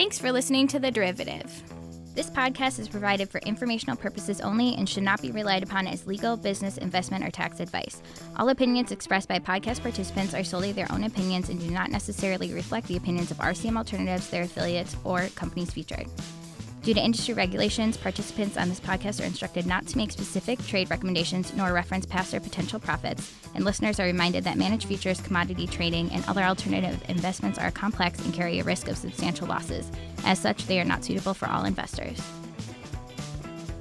Thanks for listening to The Derivative. This podcast is provided for informational purposes only and should not be relied upon as legal, business, investment, or tax advice. All opinions expressed by podcast participants are solely their own opinions and do not necessarily reflect the opinions of RCM Alternatives, their affiliates, or companies featured. Due to industry regulations, participants on this podcast are instructed not to make specific trade recommendations nor reference past or potential profits, and listeners are reminded that managed futures, commodity trading, and other alternative investments are complex and carry a risk of substantial losses. As such, they are not suitable for all investors.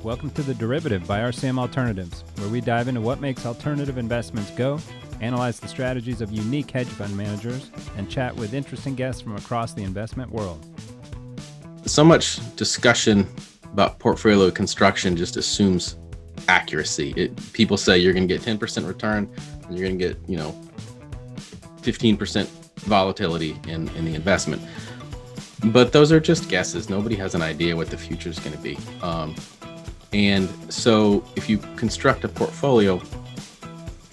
Welcome to The Derivative by RCM Alternatives, where we dive into what makes alternative investments go, analyze the strategies of unique hedge fund managers, and chat with interesting guests from across the investment world. So much discussion about portfolio construction just assumes accuracy. People say you're going to get 10% return and you're going to get, 15% volatility in the investment. But those are just guesses. Nobody has an idea what the future is going to be. And so if you construct a portfolio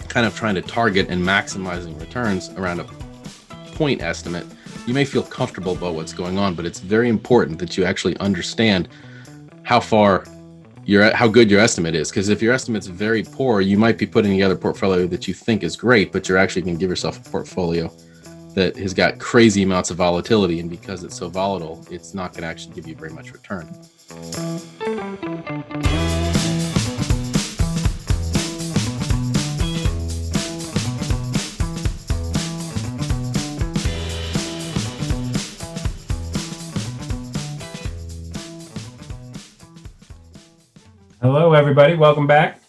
kind of trying to target and maximizing returns around a point estimate, you may feel comfortable about what's going on, but it's very important that you actually understand how good your estimate is. Because if your estimate's very poor, you might be putting together a portfolio that you think is great, but you're actually going to give yourself a portfolio that has got crazy amounts of volatility. And because it's so volatile, it's not going to actually give you very much return. Hello, everybody. Welcome back.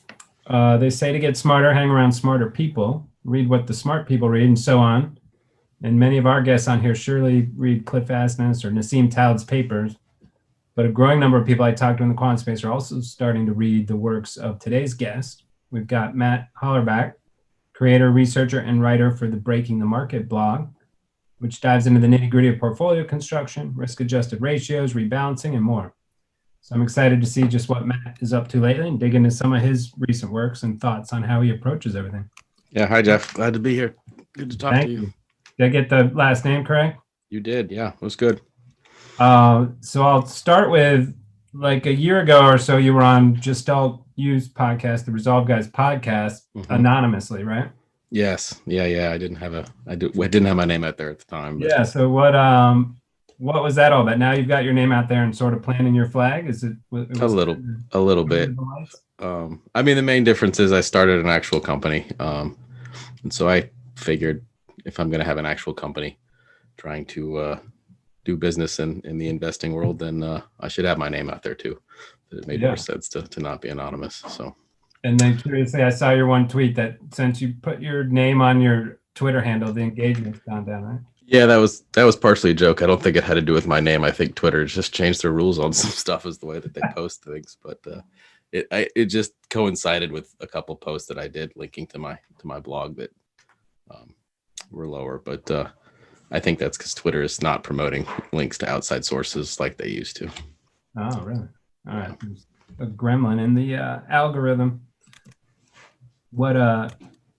They say to get smarter, hang around smarter people, read what the smart people read, and so on. And many of our guests on here surely read Cliff Asness or Nassim Taleb's papers. But a growing number of people I talk to in the quant space are also starting to read the works of today's guest. We've got Matt Hollerbach, creator, researcher, and writer for the Breaking the Market blog, which dives into the nitty-gritty of portfolio construction, risk-adjusted ratios, rebalancing, and more. So I'm excited to see just what Matt is up to lately and dig into some of his recent works and thoughts on how he approaches everything. Yeah. Hi, Jeff. Glad to be here. Good to talk to you. Did I get the last name correct? You did. Yeah, it was good. So I'll start with, like, a year ago or so, you were on Just Don't Use podcast, the Resolve Guys podcast, anonymously, right? Yes. Yeah. I didn't have my name out there at the time. But. Yeah. So what was that all about? Now you've got your name out there and sort of planting your flag. Is it a little bit? I mean, the main difference is I started an actual company, and so I figured if I'm going to have an actual company trying to do business in the investing world, then I should have my name out there too. It made more sense to not be anonymous. So. And then curiously, I saw your one tweet that since you put your name on your Twitter handle, the engagement's gone down, right? Yeah, that was partially a joke. I don't think it had to do with my name. I think Twitter just changed their rules on some stuff as the way that they post things. But it just coincided with a couple posts that I did linking to my blog that were lower. But I think that's because Twitter is not promoting links to outside sources like they used to. Oh, really? All right. There's a gremlin in the algorithm.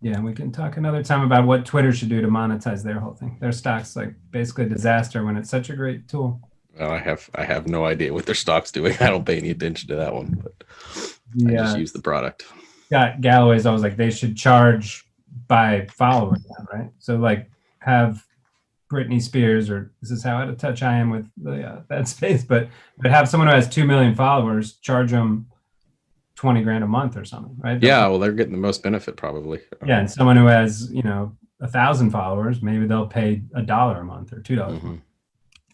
Yeah, we can talk another time about what Twitter should do to monetize their whole thing. Their stock's like basically a disaster when it's such a great tool. Well, I have no idea what their stock's doing. I don't pay any attention to that one, but I just use the product. Yeah, Galloway's always like they should charge by follower now, right? So like have Britney Spears, or this is how out of touch I am with that space, but have someone who has 2 million followers, charge them $20,000 a month or something, right? Yeah, well, they're getting the most benefit probably. Yeah, and someone who has 1,000 followers, maybe they'll pay $1 a month or $2 a month,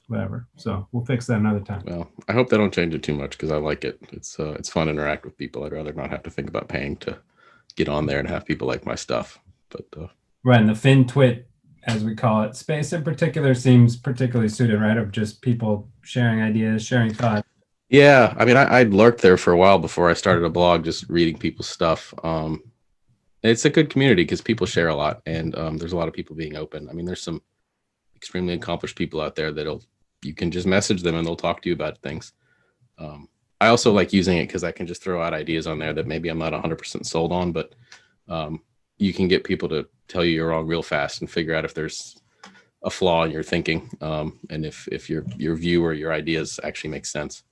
whatever. So we'll fix that another time. Well, I hope they don't change it too much because I like it. It's fun to interact with people. I'd rather not have to think about paying to get on there and have people like my stuff. But right, and the FinTwit, as we call it, space in particular seems particularly suited, right? Of just people sharing ideas, sharing thoughts. Yeah, I mean, I'd lurked there for a while before I started a blog, just reading people's stuff. It's a good community because people share a lot, and there's a lot of people being open. I mean, there's some extremely accomplished people out there you can just message them and they'll talk to you about things. I also like using it because I can just throw out ideas on there that maybe I'm not 100% sold on, but you can get people to tell you you're wrong real fast and figure out if there's a flaw in your thinking, and if your view or your ideas actually make sense.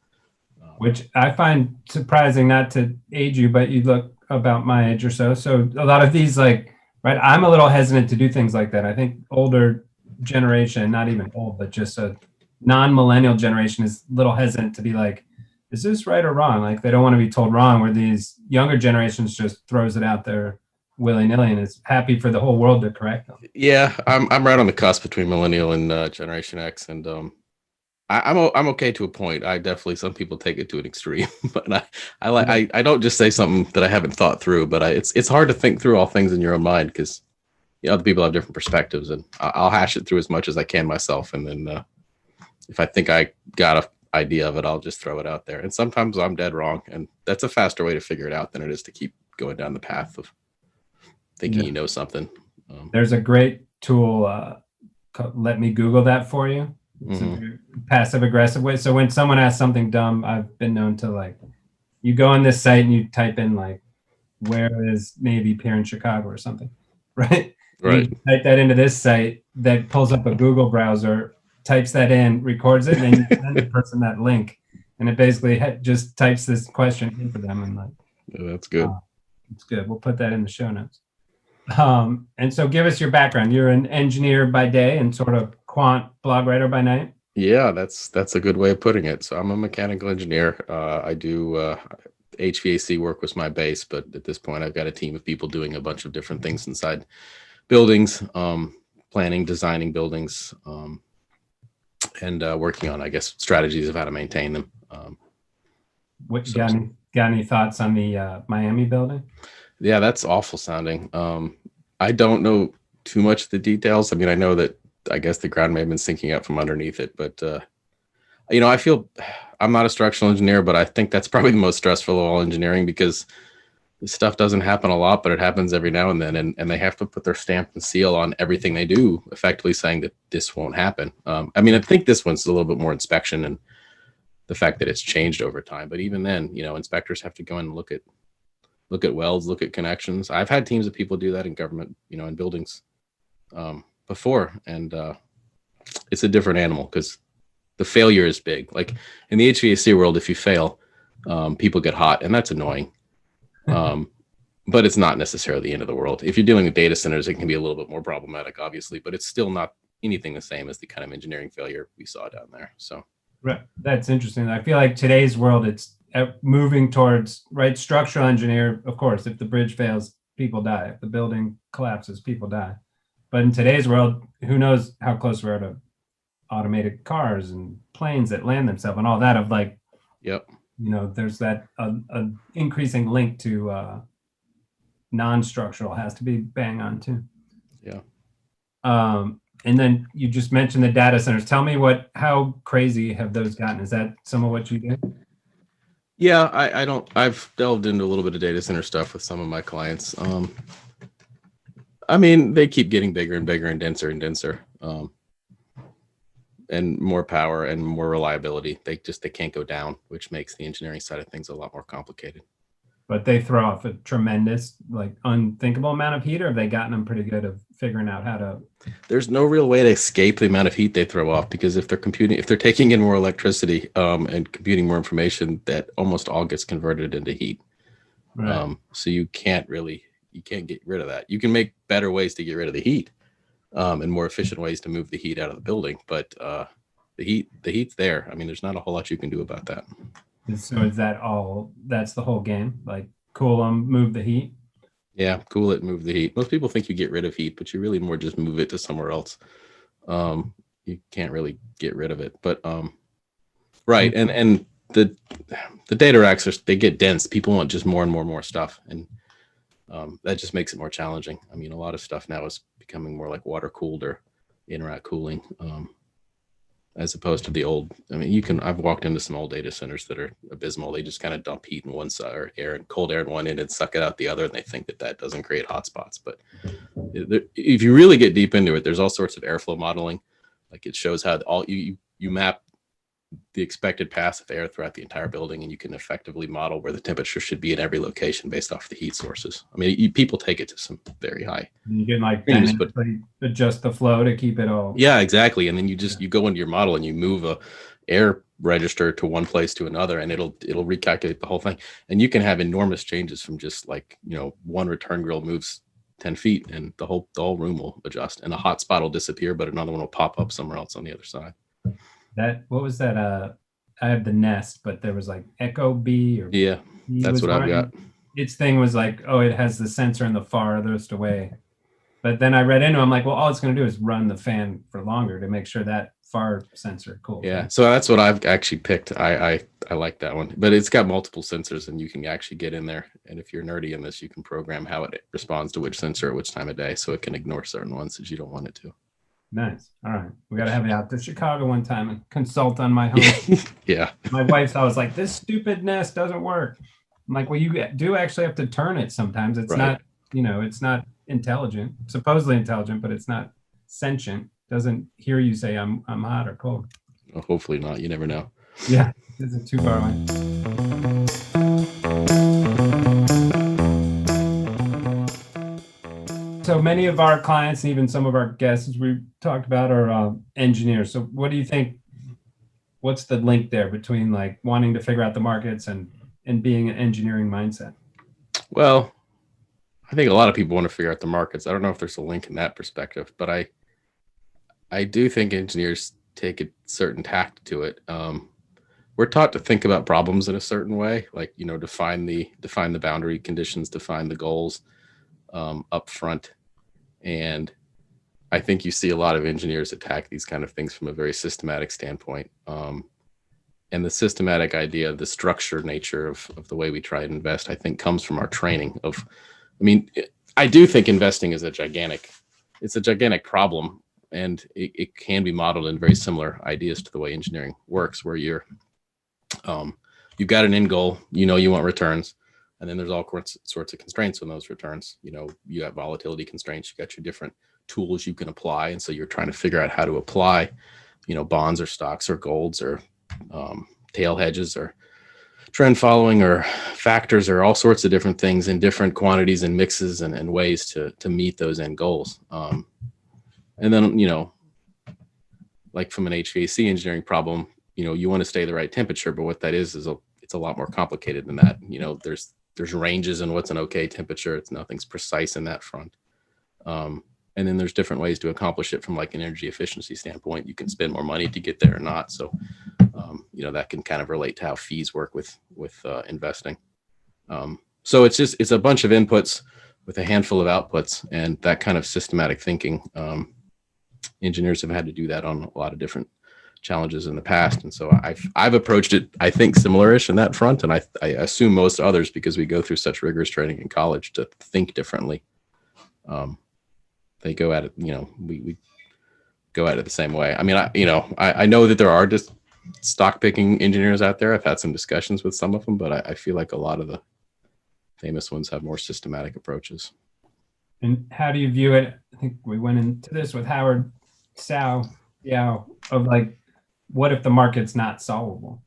Which I find surprising, not to age you, but you look about my age or so. So a lot of these, like, right, I'm a little hesitant to do things like that. I think older generation, not even old, but just a non-millennial generation is a little hesitant to be like, is this right or wrong? Like, they don't want to be told wrong, where these younger generations just throws it out there willy-nilly and is happy for the whole world to correct them. Yeah, I'm right on the cusp between millennial and Generation X, and I'm okay to a point. I definitely, some people take it to an extreme, but I don't just say something that I haven't thought through. But it's hard to think through all things in your own mind, because other people have different perspectives, and I'll hash it through as much as I can myself, and then if I think I got an idea of it, I'll just throw it out there. And sometimes I'm dead wrong, and that's a faster way to figure it out than it is to keep going down the path of thinking you know something. There's a great tool. Let me Google that for you. It's a passive aggressive way. So when someone asks something dumb, I've been known to, like, you go on this site and you type in, like, where is Navy Pier in Chicago or something, right? Right. You type that into this site that pulls up a Google browser, types that in, records it, and then you send the person that link, and it basically just types this question in for them. And like, yeah, that's good. It's good. We'll put that in the show notes. And so give us your background. You're an engineer by day and sort of quant blog writer by night. Yeah, that's a good way of putting it. So I'm a mechanical engineer. I do HVAC work was my base, but at this point I've got a team of people doing a bunch of different things inside buildings, planning, designing buildings, and working on, I guess, strategies of how to maintain them. Got any thoughts on the Miami building? Yeah, that's awful sounding. I don't know too much of the details. I mean, I know that, I guess, the ground may have been sinking up from underneath it, but I feel, I'm not a structural engineer, but I think that's probably the most stressful of all engineering, because this stuff doesn't happen a lot, but it happens every now and then, and they have to put their stamp and seal on everything they do, effectively saying that this won't happen. I mean, I think this one's a little bit more inspection and the fact that it's changed over time, but even then, inspectors have to go in and look at welds, look at connections. I've had teams of people do that in government, in buildings before, and it's a different animal, because the failure is big. Like in the HVAC world, if you fail, people get hot, and that's annoying. But it's not necessarily the end of the world. If you're dealing with data centers, it can be a little bit more problematic, obviously, but it's still not anything the same as the kind of engineering failure we saw down there. So right. That's interesting. I feel like today's world, it's moving towards, right, structural engineer. Of course, if the bridge fails, people die. If the building collapses, people die. But in today's world, who knows how close we are to automated cars and planes that land themselves and all that, of like, yep. There's that increasing link to non-structural has to be bang on too. Yeah. And then you just mentioned the data centers. Tell me how crazy have those gotten? Is that some of what you do? Yeah, I've delved into a little bit of data center stuff with some of my clients. I mean, they keep getting bigger and bigger and denser. And more power and more reliability. They can't go down, which makes the engineering side of things a lot more complicated. But they throw off a tremendous, like, unthinkable amount of heat, or have they gotten them pretty good at figuring out how to? There's no real way to escape the amount of heat they throw off, because if they're taking in more electricity and computing more information, that almost all gets converted into heat. Right. So you can't get rid of that. You can make better ways to get rid of the heat. And more efficient ways to move the heat out of the building, but the heat's there. I mean, there's not a whole lot you can do about that. So is that all? That's the whole game. Like, cool them, move the heat. Yeah, cool it, move the heat. Most people think you get rid of heat, but you really more just move it to somewhere else. You can't really get rid of it, but right. And the data racks they get dense. People want just more and more stuff, and that just makes it more challenging. I mean, a lot of stuff now is becoming more like water cooled or in-rack cooling, as opposed to the old. I mean, I've walked into some old data centers that are abysmal. They just kind of dump heat in one side, or cold air in one end, and suck it out the other, and they think that doesn't create hot spots. But if you really get deep into it, there's all sorts of airflow modeling. Like, it shows how you map the expected pass of air throughout the entire building, and you can effectively model where the temperature should be in every location based off the heat sources. I mean, people take it to some very high. You can like dynamically adjust the flow to keep it all. Yeah, exactly. And then you go into your model and you move a air register to one place to another, and it'll recalculate the whole thing. And you can have enormous changes from just like, one return grill moves 10 feet and the whole room will adjust, and a hot spot will disappear, but another one will pop up somewhere else on the other side. What was that? I have the Nest, but there was like Echo B or yeah, that's what I've got. Its thing was like, oh, it has the sensor in the farthest away. But then I read into it, I'm like, well, all it's going to do is run the fan for longer to make sure that far sensor. Cool. Yeah, so that's what I've actually picked. I like that one, but it's got multiple sensors, and you can actually get in there. And if you're nerdy in this, you can program how it responds to which sensor at which time of day, so it can ignore certain ones that you don't want it to. Nice. All right, we got to have it out to Chicago one time and consult on my home. Yeah. My wife's always like, this stupid Nest doesn't work. I'm like, well, you do actually have to turn it sometimes. It's not, it's not intelligent, supposedly intelligent, but it's not sentient. Doesn't hear you say I'm hot or cold. Well, hopefully not. You never know. Yeah, this is too far away. So many of our clients and even some of our guests, as we talked about, are engineers. So what do you think? What's the link there between like wanting to figure out the markets and being an engineering mindset? Well, I think a lot of people want to figure out the markets. I don't know if there's a link in that perspective, but I do think engineers take a certain tact to it. We're taught to think about problems in a certain way, like, define the boundary conditions, define the goals up front. And I think you see a lot of engineers attack these kind of things from a very systematic standpoint. And the systematic idea, the structure nature of the way we try and invest, I think comes from our training I do think investing is a gigantic problem. And it can be modeled in very similar ideas to the way engineering works, where you've got an end goal, you want returns, and then there's all sorts of constraints on those returns. You have volatility constraints, you got your different tools you can apply, and so you're trying to figure out how to apply, bonds or stocks or golds or tail hedges or trend following or factors or all sorts of different things in different quantities and mixes and ways to meet those end goals. And then, like from an HVAC engineering problem, you want to stay the right temperature, but what that is it's a lot more complicated than that. There's ranges in what's an okay temperature. Nothing's precise in that front. And then there's different ways to accomplish it from like an energy efficiency standpoint. You can spend more money to get there or not. So, that can kind of relate to how fees work with investing. So it's a bunch of inputs with a handful of outputs, and that kind of systematic thinking. Engineers have had to do that on a lot of different challenges in the past. And so I've approached it, I think, similar-ish in that front. And I assume most others, because we go through such rigorous training in college to think differently. They go at it, we go at it the same way. I mean, I know that there are just stock picking engineers out there. I've had some discussions with some of them, but I feel like a lot of the famous ones have more systematic approaches. And how do you view it? I think we went into this with Howard Sau, of like, what if the market's not solvable,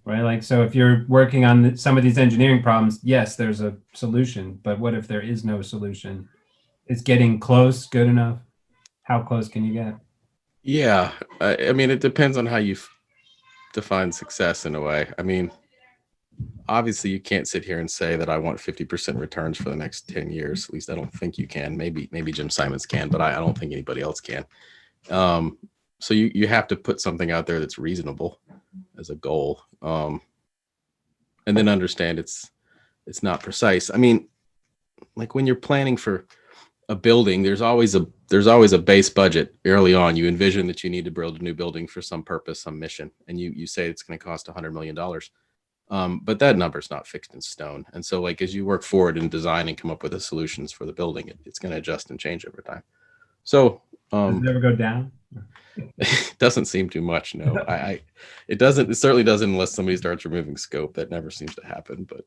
right? Like, so if you're working on some of these engineering problems, yes, there's a solution, but what if there is no solution? Is getting close good enough? How close can you get? Yeah, I mean, it depends on how you define success in a way. I mean, obviously you can't sit here and say that I want 50% returns for the next 10 years. At least I don't think you can. Maybe Jim Simons can, but I don't think anybody else can. So you have to put something out there that's reasonable as a goal. And then understand it's not precise. I mean, like when you're planning for a building, there's always a base budget early on. You envision that you need to build a new building for some purpose, some mission, and you say it's going to cost $100 million. But that number's not fixed in stone. And so like, as you work forward in design and come up with the solutions for the building, it's going to adjust and change over time. So does it ever go down? It doesn't seem too much. No, it doesn't. It certainly doesn't unless somebody starts removing scope. That never seems to happen. But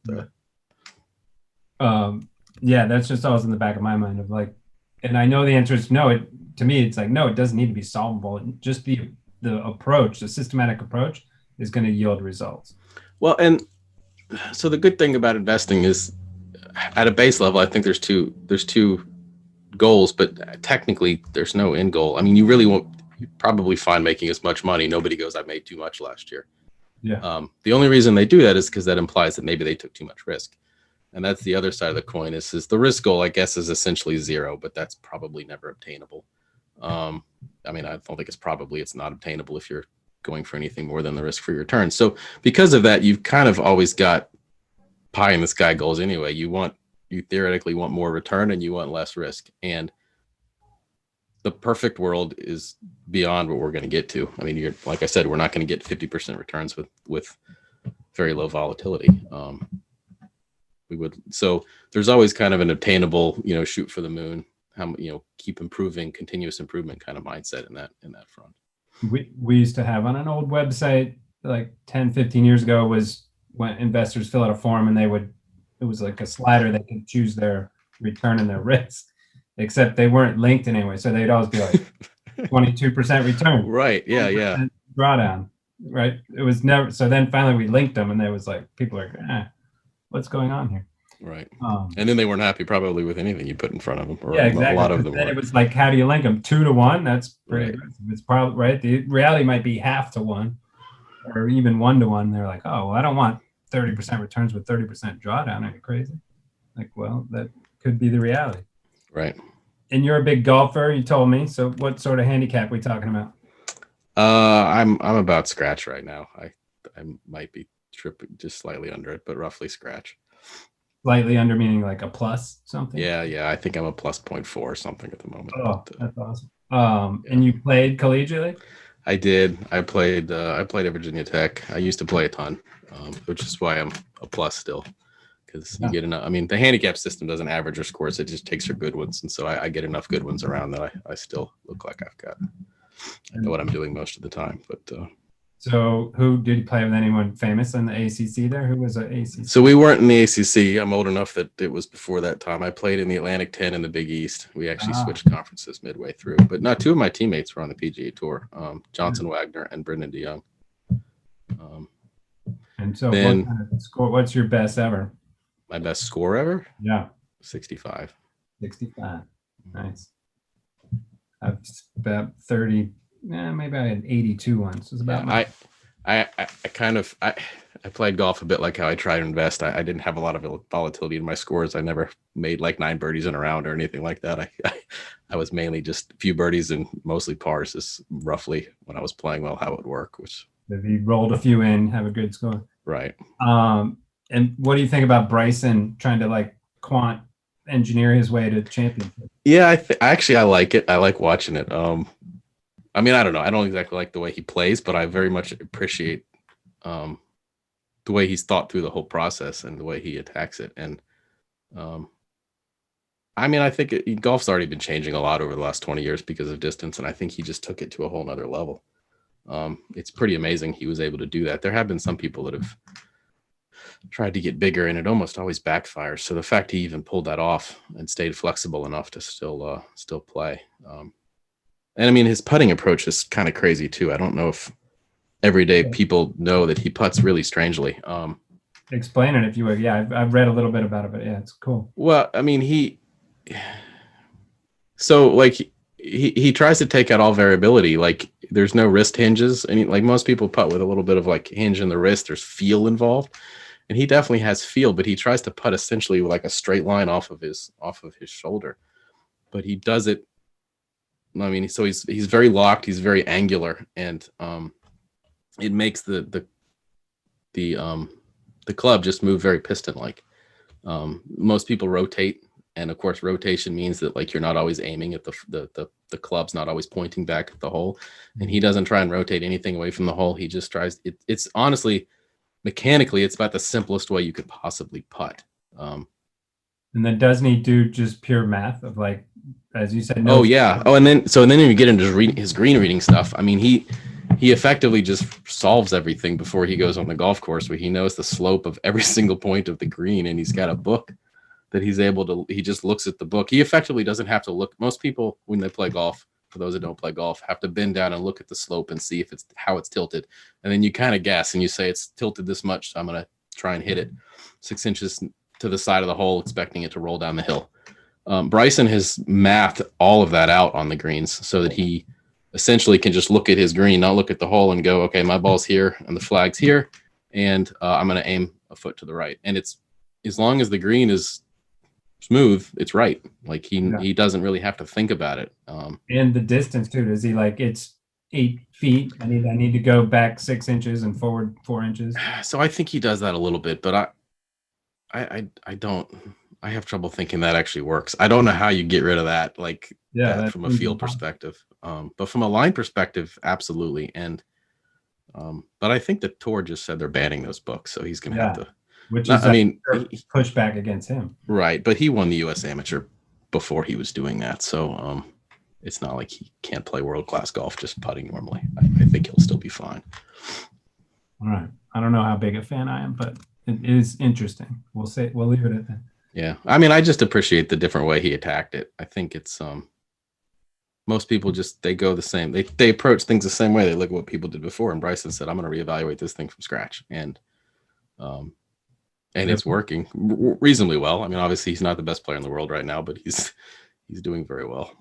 yeah, that's just always in the back of my mind of like, and I know the answer is no. To me, it's like, no, it doesn't need to be solvable. Just the approach, the systematic approach is going to yield results. Well, and so the good thing about investing is at a base level, I think there's two goals, but technically there's no end goal. I mean, you really won't probably find making as much money. Nobody goes, I made too much last year. Yeah. The only reason they do that is because that implies that maybe they took too much risk. And that's the other side of the coin is the risk goal, I guess, is essentially zero, but that's probably never obtainable. I mean, I don't think it's not obtainable if you're going for anything more than the risk-free return. So because of that, you've kind of always got pie in the sky goals anyway. You theoretically want more return and you want less risk. And the perfect world is beyond what we're going to get to. I mean, like I said, we're not going to get 50% returns with very low volatility. So there's always kind of an obtainable, shoot for the moon, keep improving, continuous improvement kind of mindset in that front. We used to have on an old website like 10, 15 years ago was when investors fill out a form and it was like a slider. They could choose their return and their risk, except they weren't linked in any way. So they'd always be like 22% return. Right. Yeah. Drawdown. Right. It was never. So then finally we linked them and there was like, people are like, what's going on here? Right. And then they weren't happy probably with anything you put in front of them. Or yeah, exactly. A lot of them. Then it was like, how do you link them? 2 to 1? That's pretty aggressive. It's probably right. The reality might be half to 1 or even 1 to 1. They're like, oh, well, I don't want 30% returns with 30% drawdown. Are you crazy? Like, well, that could be the reality. Right. And you're a big golfer, you told me. So what sort of handicap are we talking about? I'm about scratch right now. I might be tripping just slightly under it, but roughly scratch. Slightly under meaning like a plus something? Yeah. I think I'm a plus 0.4 or something at the moment. Oh, that's awesome. And you played collegiately? I did. I played at Virginia Tech. I used to play a ton, which is why I'm a plus still. Because you get enough. I mean, the handicap system doesn't average your scores. It just takes your good ones. And so I get enough good ones around that I still look like I know what I'm doing most of the time. But so who did you play with? Anyone famous in the ACC there? Who was an ACC? So we weren't in the ACC. I'm old enough that it was before that time. I played in the Atlantic 10 and the Big East. We actually switched conferences midway through. But no, 2 of my teammates were on the PGA Tour, Johnson Wagner and Brendan DeYoung. And so then, what kind of score? What's your best ever? My best score ever? Yeah. 65. 65. Nice. I've about 30. Maybe I had 82 once. It was about I played golf a bit like how I try to invest. I didn't have a lot of volatility in my scores. I never made like 9 birdies in a round or anything like that. I was mainly just a few birdies and mostly pars is roughly when I was playing well how it would work. Which if you rolled a few in, have a good score. Right. And what do you think about Bryson trying to like quant engineer his way to championship? Yeah, I like it. I like watching it. I mean, I don't know. I don't exactly like the way he plays, but I very much appreciate the way he's thought through the whole process and the way he attacks it. And I mean, I think golf's already been changing a lot over the last 20 years because of distance, and I think he just took it to a whole nother level. It's pretty amazing he was able to do that. There have been some people that have tried to get bigger, and it almost always backfires. So the fact he even pulled that off and stayed flexible enough to still play. And I mean, his putting approach is kind of crazy too. I don't know if everyday people know that he putts really strangely. Explain it if you would. Yeah, I've read a little bit about it, but yeah, it's cool. Well, I mean, he tries to take out all variability. Like there's no wrist hinges. And like most people putt with a little bit of like hinge in the wrist, there's feel involved. And he definitely has feel, but he tries to putt essentially like a straight line off of his shoulder. But he does it. I mean, so he's very locked. He's very angular, and it makes the club just move very piston-like. Most people rotate, and of course, rotation means that like you're not always aiming at the club's not always pointing back at the hole, and he doesn't try and rotate anything away from the hole. He just tries. It's honestly, mechanically, it's about the simplest way you could possibly putt. And then doesn't he do just pure math of like, as you said? No. Oh yeah. Oh, and then you get into his green reading stuff. I mean, he effectively just solves everything before he goes on the golf course, where he knows the slope of every single point of the green, and he's got a book that he's able to. He just looks at the book. He effectively doesn't have to look. Most people, when they play golf, for those that don't play golf, have to bend down and look at the slope and see if it's how it's tilted. And then you kind of guess and you say it's tilted this much, so I'm going to try and hit it 6 inches to the side of the hole, expecting it to roll down the hill. Bryson has mathed all of that out on the greens so that he essentially can just look at his green, not look at the hole, and go, okay, my ball's here and the flag's here, and I'm going to aim a foot to the right. And it's, as long as the green is smooth, it's right. Like he doesn't really have to think about it. And the distance too, does he like, it's 8 feet, I need to go back 6 inches and forward 4 inches? So I think he does that a little bit, but I have trouble thinking that actually works. I don't know how you get rid of that, like that from a field perspective. But from a line perspective, absolutely. And but I think the tour just said they're banning those books, so he's going to have to. Which is, I mean, push back against him, right? But he won the U.S. Amateur before he was doing that, so it's not like he can't play world class golf just putting normally. I think he'll still be fine. All right. I don't know how big a fan I am, but it is interesting. We'll leave it at that. Yeah, I mean, I just appreciate the different way he attacked it. I think it's most people just, they go the same. They approach things the same way. They look at what people did before. And Bryson said, I'm going to reevaluate this thing from scratch. And it's working reasonably well. I mean, obviously he's not the best player in the world right now, but he's doing very well.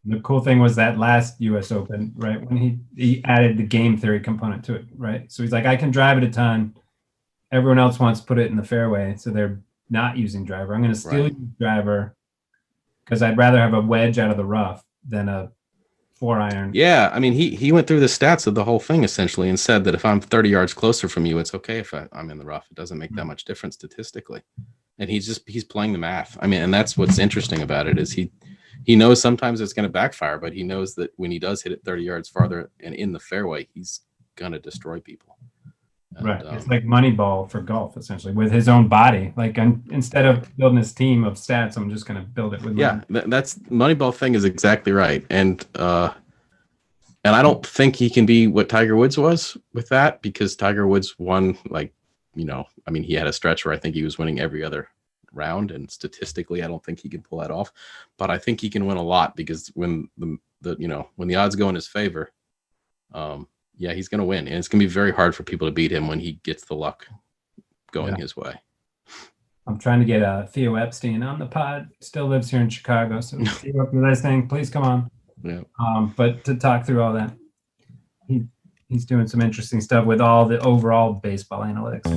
The cool thing was that last US Open, right, when he added the game theory component to it, right? So he's like, I can drive it a ton. Everyone else wants to put it in the fairway, so they're not using driver. I'm going to still use driver because I'd rather have a wedge out of the rough than a 4-iron. Yeah, I mean, he went through the stats of the whole thing essentially and said that if I'm 30 yards closer from you, it's okay if I'm in the rough. It doesn't make that much difference statistically. And he's playing the math. I mean, and that's what's interesting about it is he knows sometimes it's going to backfire, but he knows that when he does hit it 30 yards farther and in the fairway, he's going to destroy people. And, right. It's like Moneyball for golf, essentially, with his own body. Like, instead of building his team of stats, I'm just going to build it with. Yeah, that's Moneyball thing is exactly right. And I don't think he can be what Tiger Woods was with that, because Tiger Woods won, like, I mean, he had a stretch where I think he was winning every other round, and statistically, I don't think he can pull that off. But I think he can win a lot, because when when the odds go in his favor, he's going to win. And it's going to be very hard for people to beat him when he gets the luck going his way. I'm trying to get Theo Epstein on the pod. Still lives here in Chicago. So Theo, if you're listening, please come on. Yeah. But to talk through all that, he's doing some interesting stuff with all the overall baseball analytics.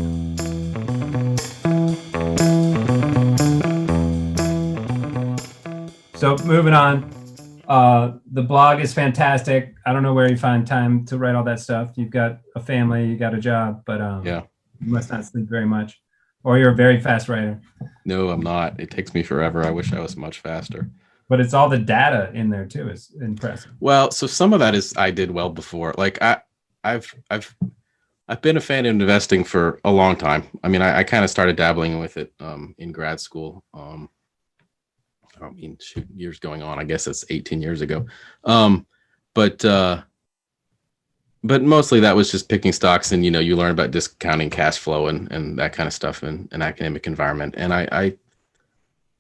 So moving on. The blog is fantastic. I don't know where you find time to write all that stuff. You've got a family, you got a job, but you must not sleep very much, or you're a very fast writer. No, I'm not. It takes me forever. I wish I was much faster. But it's all the data in there too. Is impressive. Well, so some of that is I did well before. Like I've been a fan of investing for a long time. I mean, I kind of started dabbling with it in grad school. I mean, years going on. I guess it's 18 years ago. But mostly that was just picking stocks, and you learn about discounting cash flow and that kind of stuff in an academic environment. And I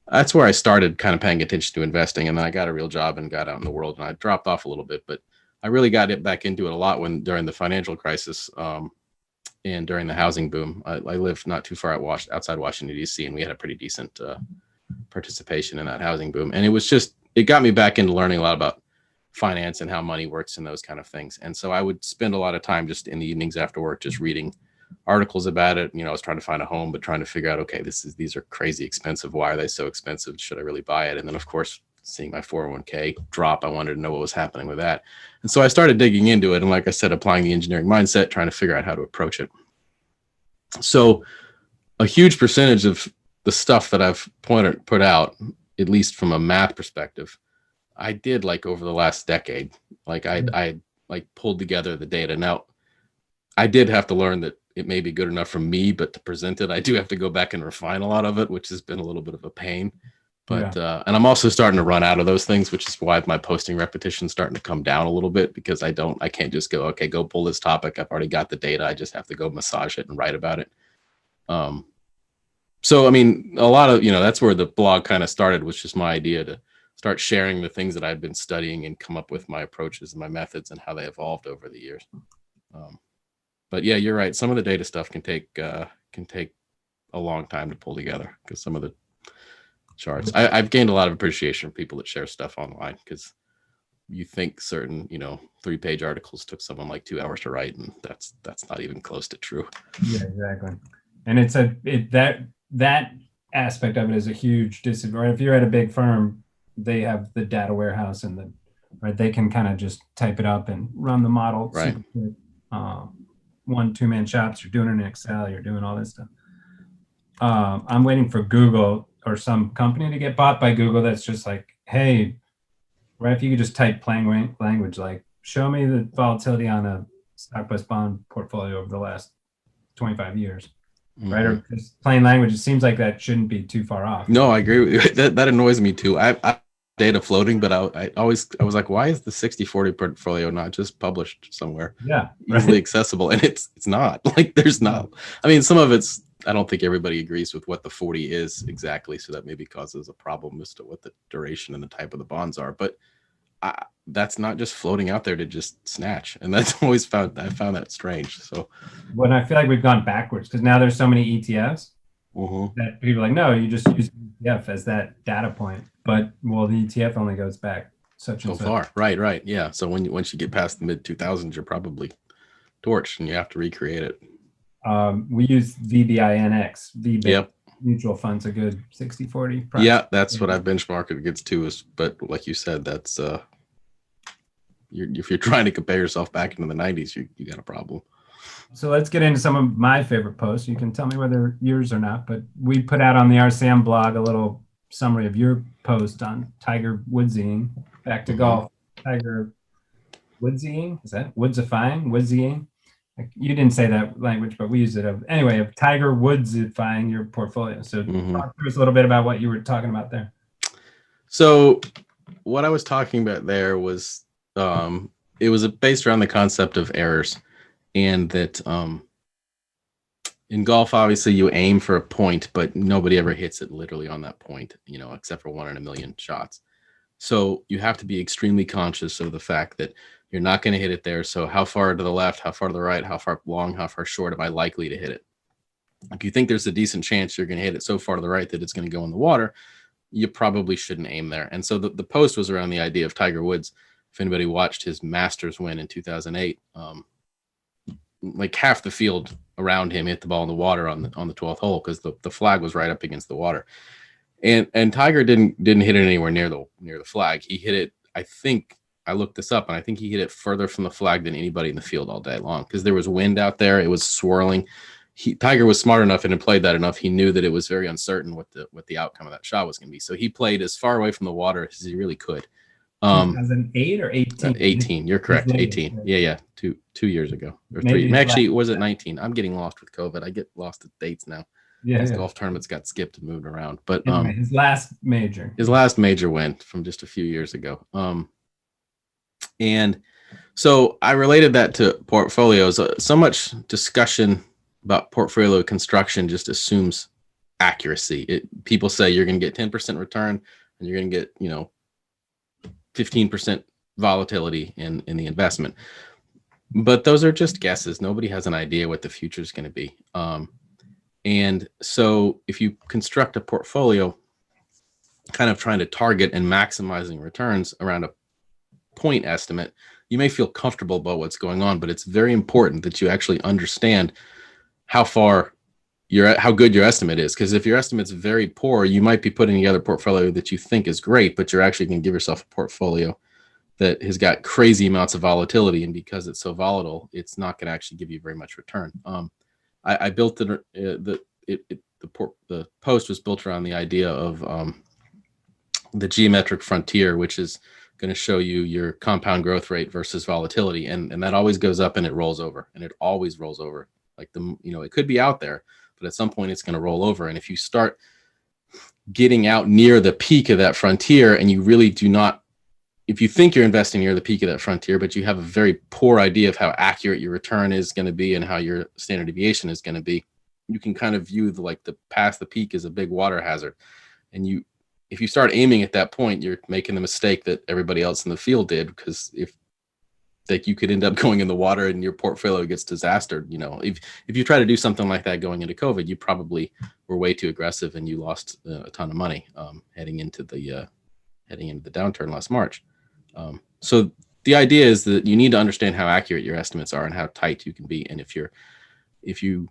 that's where I started kind of paying attention to investing. And then I got a real job and got out in the world, and I dropped off a little bit, but I really got back into it a lot during the financial crisis and during the housing boom. I lived not too far outside Washington, D.C., and we had a pretty decent participation in that housing boom. And it got me back into learning a lot about finance and how money works and those kind of things. And so I would spend a lot of time just in the evenings after work, just reading articles about it. I was trying to find a home, but trying to figure out, okay, these are crazy expensive. Why are they so expensive? Should I really buy it? And then of course, seeing my 401k drop, I wanted to know what was happening with that. And so I started digging into it. And like I said, applying the engineering mindset, trying to figure out how to approach it. So a huge percentage of the stuff that I've put out, at least from a math perspective, I did like over the last decade. Like I pulled together the data. Now, I did have to learn that it may be good enough for me, but to present it, I do have to go back and refine a lot of it, which has been a little bit of a pain. But and I'm also starting to run out of those things, which is why my posting repetition is starting to come down a little bit, because I can't just go, okay, go pull this topic. I've already got the data. I just have to go massage it and write about it. So, I mean, a lot of, that's where the blog kind of started, was just my idea to start sharing the things that I've been studying and come up with my approaches and my methods and how they evolved over the years. But yeah, you're right. Some of the data stuff can take a long time to pull together, because some of the charts, I've gained a lot of appreciation from people that share stuff online, because you think certain 3-page articles took someone like 2 hours to write, and that's not even close to true. Yeah, exactly. And it's that aspect of it is a huge disadvantage. If you're at a big firm, they have the data warehouse and they can kind of just type it up and run the model. Right. Super quick. 1-2-man shops, you're doing it in Excel, you're doing all this stuff. I'm waiting for Google or some company to get bought by Google that's just like, hey, right, if you could just type plain language, like, show me the volatility on a stock plus bond portfolio over the last 25 years, right? Or just plain language. It seems like that shouldn't be too far off. No, I agree with you. That annoys me too. I data floating, but I was like, why is the 60/40 portfolio not just published somewhere? Yeah, easily accessible? And it's not. Like, there's not. I mean, some of it's, I don't think everybody agrees with what the 40 is exactly, so that maybe causes a problem as to what the duration and the type of the bonds are. But that's not just floating out there to just snatch, and that's I found that strange. So when I feel like we've gone backwards, because now there's so many ETFs that people are like, no, you just use ETF as that data point. But well, the ETF only goes back so far. Right. Yeah. So once you get past the mid 2000s, you're probably torched and you have to recreate it. We use VBINX. Yep. Mutual funds a good 60/40. Yeah, that's what I benchmark it against too. But like you said, that's if you're trying to compare yourself back into the 90s, you got a problem. So let's get into some of my favorite posts. You can tell me whether yours or not, but we put out on the RCM blog a little summary of your post on Tiger Woodsying, back to golf. Tiger Woodsying, is that Woodsying? You didn't say that language, but we used it. Anyway, of Tiger Woodsying your portfolio. So talk to us a little bit about what you were talking about there. So what I was talking about there was it was based around the concept of errors, and that in golf, obviously you aim for a point, but nobody ever hits it literally on that point, except for 1 in a million shots. So you have to be extremely conscious of the fact that you're not going to hit it there. So how far to the left, how far to the right, how far long, how far short am I likely to hit it? If you think there's a decent chance you're going to hit it so far to the right that it's going to go in the water, you probably shouldn't aim there. And so the post was around the idea of Tiger Woods. If anybody watched his Masters win in 2008, like half the field around him hit the ball in the water on the 12th hole, because the flag was right up against the water. And Tiger didn't hit it anywhere near the flag. He hit it, I think, I looked this up, and I think he hit it further from the flag than anybody in the field all day long, because there was wind out there. It was swirling. Tiger was smart enough and had played that enough. He knew that it was very uncertain what the outcome of that shot was going to be. So he played as far away from the water as he really could. 2008 or 18? 18. You're correct. 18. Yeah. 2 years ago or maybe 3. Actually, was it 19? I'm getting lost with COVID. I get lost at dates now. Yeah. Golf tournaments got skipped and moved around. But his last major win from just a few years ago. And so I related that to portfolios. So much discussion about portfolio construction just assumes accuracy. People say you're going to get 10% return and you're going to get 15% volatility in the investment, but those are just guesses. Nobody has an idea what the future is going to be. And so if you construct a portfolio kind of trying to target and maximizing returns around a point estimate, you may feel comfortable about what's going on, but it's very important that you actually understand how good your estimate is. Because if your estimate's very poor, you might be putting together a portfolio that you think is great, but you're actually going to give yourself a portfolio that has got crazy amounts of volatility, and because it's so volatile, it's not going to actually give you very much return. I built the post was built around the idea of the geometric frontier, which is going to show you your compound growth rate versus volatility, and that always goes up and it rolls over, and it always rolls over. Like it could be out there, but at some point it's going to roll over. And if you start getting out near the peak of that frontier, and you really do not, if you think you're investing near the peak of that frontier, but you have a very poor idea of how accurate your return is going to be and how your standard deviation is going to be, you can kind of view the past the peak as a big water hazard. And if you start aiming at that point, you're making the mistake that everybody else in the field did, because if like you could end up going in the water and your portfolio gets disastered. If you try to do something like that going into COVID, you probably were way too aggressive and you lost a ton of money heading into the downturn last March. So the idea is that you need to understand how accurate your estimates are and how tight you can be. And if you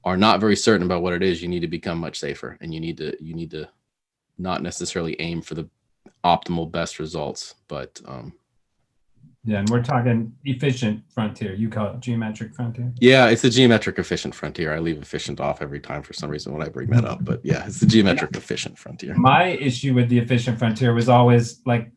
are not very certain about what it is, you need to become much safer, and you need to not necessarily aim for the optimal best results, but yeah, and we're talking efficient frontier. You call it geometric frontier? Yeah, it's the geometric efficient frontier. I leave efficient off every time for some reason when I bring that up. But yeah, it's the geometric efficient frontier. My issue with the efficient frontier was always like,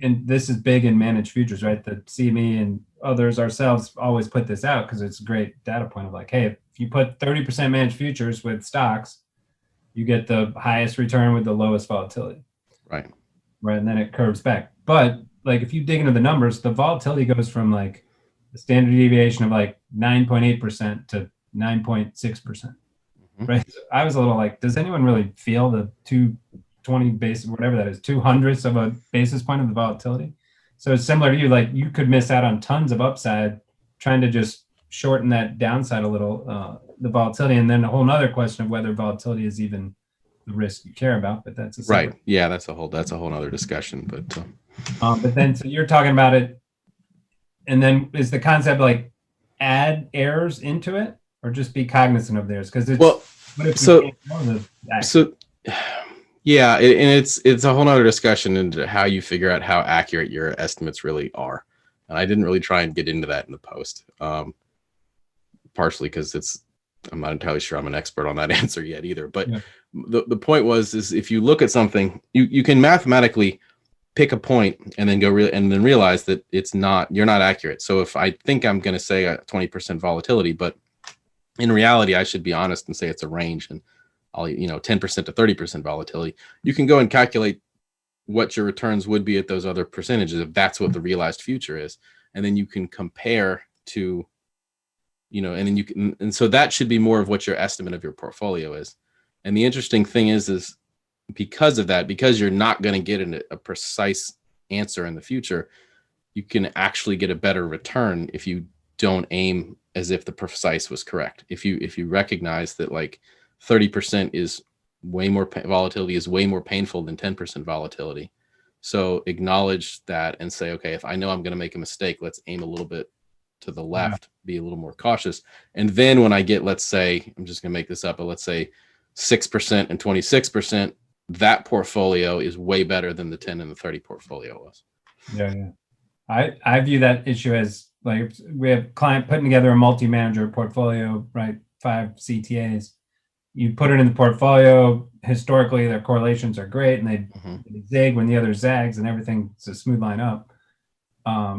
and this is big in managed futures, right? The CME and others ourselves always put this out because it's a great data point of like, hey, if you put 30% managed futures with stocks, you get the highest return with the lowest volatility. Right. And then it curves back. But like if you dig into the numbers, the volatility goes from like the standard deviation of like 9.8% to 9.6%. Mm-hmm. Right. So I was a little like, does anyone really feel the 220 basis, whatever that is, 200ths of a basis point of the volatility? So it's similar to you, like you could miss out on tons of upside trying to just shorten that downside a little, the volatility. And then a whole nother question of whether volatility is even the risk you care about, but that's right. Yeah, that's a whole nother discussion. But then so you're talking about it, and then is the concept like add errors into it, or just be cognizant of theirs? Because yeah, and it's a whole nother discussion into how you figure out how accurate your estimates really are. And I didn't really try and get into that in the post, partially because I'm not entirely sure I'm an expert on that answer yet either. But yeah. The point is if you look at something, you can mathematically pick a point and then and then realize that you're not accurate. So if I think I'm going to say a 20% volatility, but in reality, I should be honest and say it's a range, and I'll 10% to 30% volatility. You can go and calculate what your returns would be at those other percentages if that's what the realized future is, and then you can compare to, and then you can, and so that should be more of what your estimate of your portfolio is. And the interesting thing is because of that, because you're not going to get a precise answer in the future, you can actually get a better return if you don't aim as if the precise was correct. If you recognize that like 30% is way more volatility is way more painful than 10% volatility. So acknowledge that and say, okay, if I know I'm going to make a mistake, let's aim a little bit to the left, be a little more cautious. And then when I get, let's say, I'm just going to make this up, but let's say 6% and 26%, that portfolio is way better than the 10 and the 30 portfolio was. Yeah. I view that issue as like we have a client putting together a multi-manager portfolio, right? 5 CTAs. You put it in the portfolio. Historically, their correlations are great, and they zig when the other zags, and everything's a smooth line up.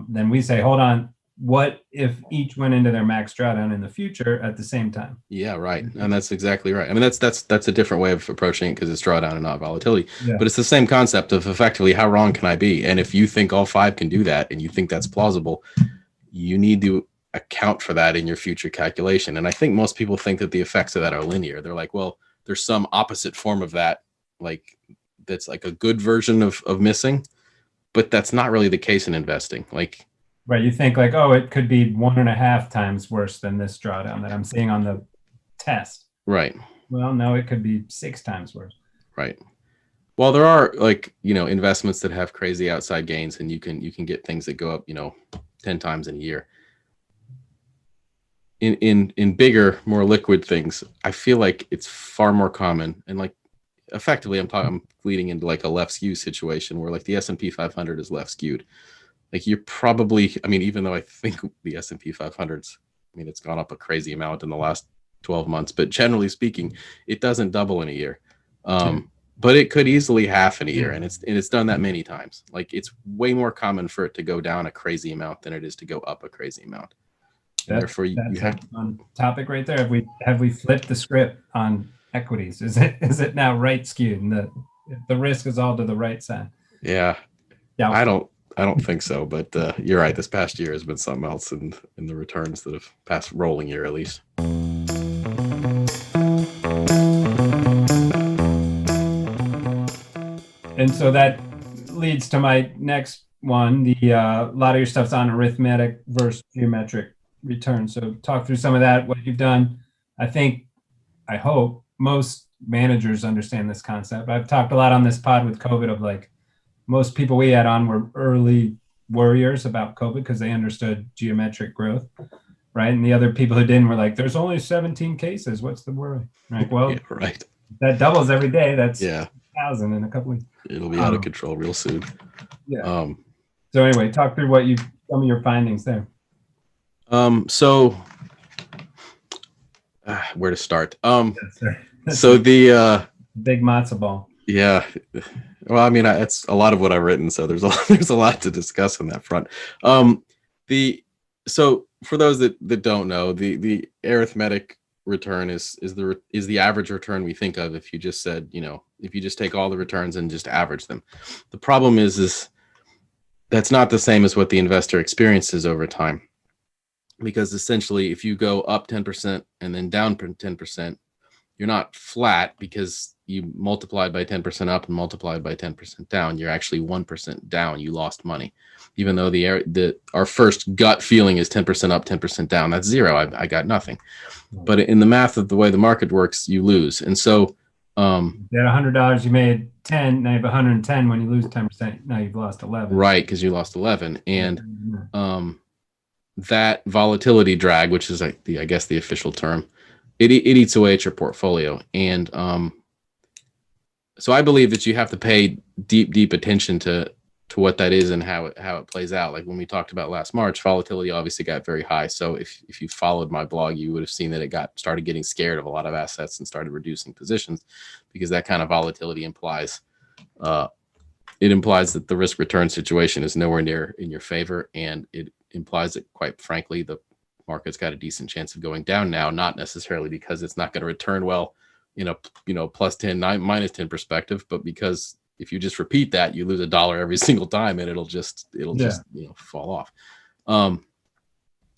Then we say, hold on, what if each went into their max drawdown in the future at the same time? Yeah, right. And that's exactly right. I mean, that's a different way of approaching it because it's drawdown and not volatility. Yeah. But it's the same concept of effectively how wrong can I be? And if you think all 5 can do that and you think that's plausible, you need to account for that in your future calculation. And I think most people think that the effects of that are linear. They're like, well, there's some opposite form of that, like that's like a good version of missing, but that's not really the case in investing. Like, right. You think like, oh, it could be 1.5 times worse than this drawdown that I'm seeing on the test. Right. Well, no, it could be 6 times worse. Right. Well, there are like, investments that have crazy outside gains, and you can get things that go up, 10 times in a year. In bigger, more liquid things, I feel like it's far more common. And like effectively, I'm leading into like a left skew situation where like the S&P 500 is left skewed. Like you're probably, even though I think the S&P 500's, it's gone up a crazy amount in the last 12 months, but generally speaking, it doesn't double in a year. But it could easily half in a year, and it's done that many times. Like it's way more common for it to go down a crazy amount than it is to go up a crazy amount. Therefore, you have on topic right there. Have we flipped the script on equities? Is it now right skewed, and the risk is all to the right side? Yeah. I don't think so, but you're right. This past year has been something else in the returns that have passed rolling year at least. And so that leads to my next one. A lot of your stuff's on arithmetic versus geometric return. So talk through some of that, what you've done. I hope most managers understand this concept. I've talked a lot on this pod with COVID of like most people we had on were early worriers about COVID because they understood geometric growth, right? And the other people who didn't were like, there's only 17 cases. What's the worry? Like, well, Yeah, right. That doubles every day. That's 1,000 in a couple weeks. It'll be out of control real soon. Yeah. So anyway, talk through some of your findings there. So where to start? Yes, so the big matzo ball. Yeah. Well, I mean, it's a lot of what I've written, so there's a lot to discuss on that front. So for those that don't know, the arithmetic return is the average return we think of if you just said, if you just take all the returns and just average them. The problem is that's not the same as what the investor experiences over time, because essentially if you go up 10% and then down 10%, you're not flat because you multiplied by 10% up and multiplied by 10% down. You're actually 1% down. You lost money, even though our first gut feeling is 10% up, 10% down. That's zero. I got nothing. But in the math of the way the market works, you lose. And so, you had $100, you made 10. Now you have 110. When you lose 10%, now you've lost 11. Right, because you lost 11, and that volatility drag, which is I guess the official term, it eats away at your portfolio. And so I believe that you have to pay deep attention to what that is and how it plays out. Like when we talked about last March, volatility obviously got very high. So if you followed my blog, you would have seen that it started getting scared of a lot of assets and started reducing positions, because that kind of volatility implies that the risk return situation is nowhere near in your favor, and it implies that, quite frankly, the market's got a decent chance of going down now, not necessarily because it's not going to return well in a plus 10, minus 10 perspective, but because if you just repeat that, you lose $1 every single time, and it'll just fall off.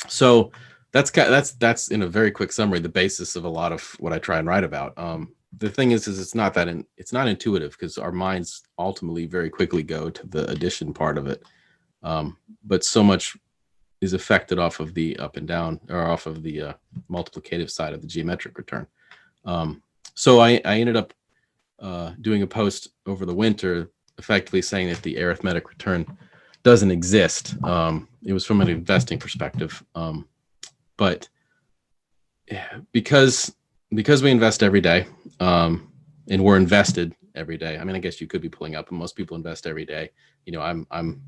So that's in a very quick summary the basis of a lot of what I try and write about. The thing is it's not intuitive, because our minds ultimately very quickly go to the addition part of it, but so much is affected off of the up and down, or off of the multiplicative side of the geometric return. So I ended up doing a post over the winter, effectively saying that the arithmetic return doesn't exist. It was from an investing perspective, but because we invest every day, and we're invested every day. I mean, I guess you could be pulling up, but most people invest every day. I'm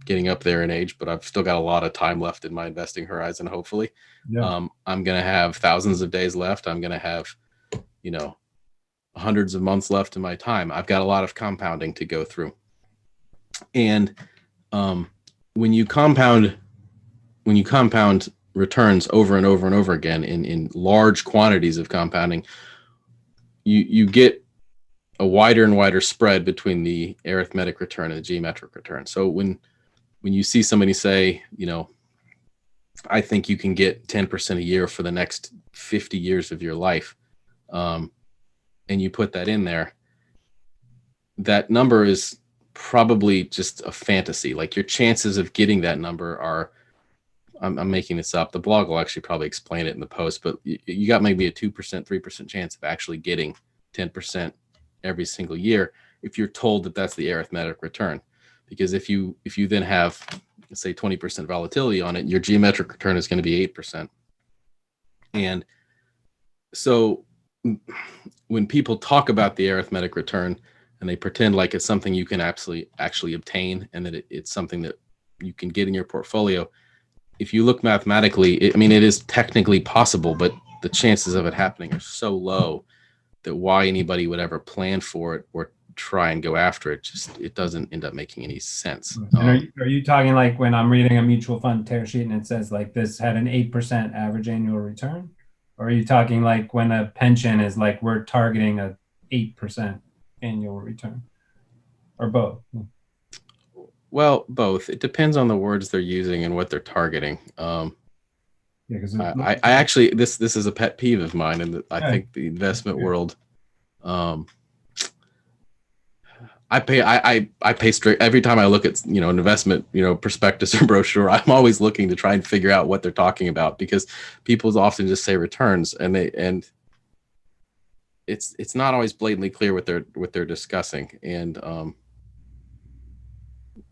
getting up there in age, but I've still got a lot of time left in my investing horizon, hopefully. Yeah. I'm going to have thousands of days left. I'm going to have, hundreds of months left in my time. I've got a lot of compounding to go through. And when you compound returns over and over and over again in large quantities of compounding, you get a wider and wider spread between the arithmetic return and the geometric return. So when you see somebody say, I think you can get 10% a year for the next 50 years of your life, and you put that in there, that number is probably just a fantasy. Like, your chances of getting that number are, I'm making this up. The blog will actually probably explain it in the post, but you got maybe a 2%, 3% chance of actually getting 10% every single year if you're told that that's the arithmetic return. Because if you then have, let's say, 20% volatility on it, your geometric return is going to be 8%. And so when people talk about the arithmetic return and they pretend like it's something you can actually obtain, and that it's something that you can get in your portfolio, if you look mathematically, it is technically possible, but the chances of it happening are so low that why anybody would ever plan for it or try and go after it, it doesn't end up making any sense. And are you talking like when I'm reading a mutual fund tear sheet and it says like this had an 8% average annual return? Or are you talking like when a pension is like we're targeting a 8% annual return? Or both? Well, both. It depends on the words they're using and what they're targeting. I actually, this is a pet peeve of mine, and I think the investment world, I pay straight every time I look at, an investment, prospectus or brochure. I'm always looking to try and figure out what they're talking about, because people often just say returns, and it's not always blatantly clear what they're discussing. And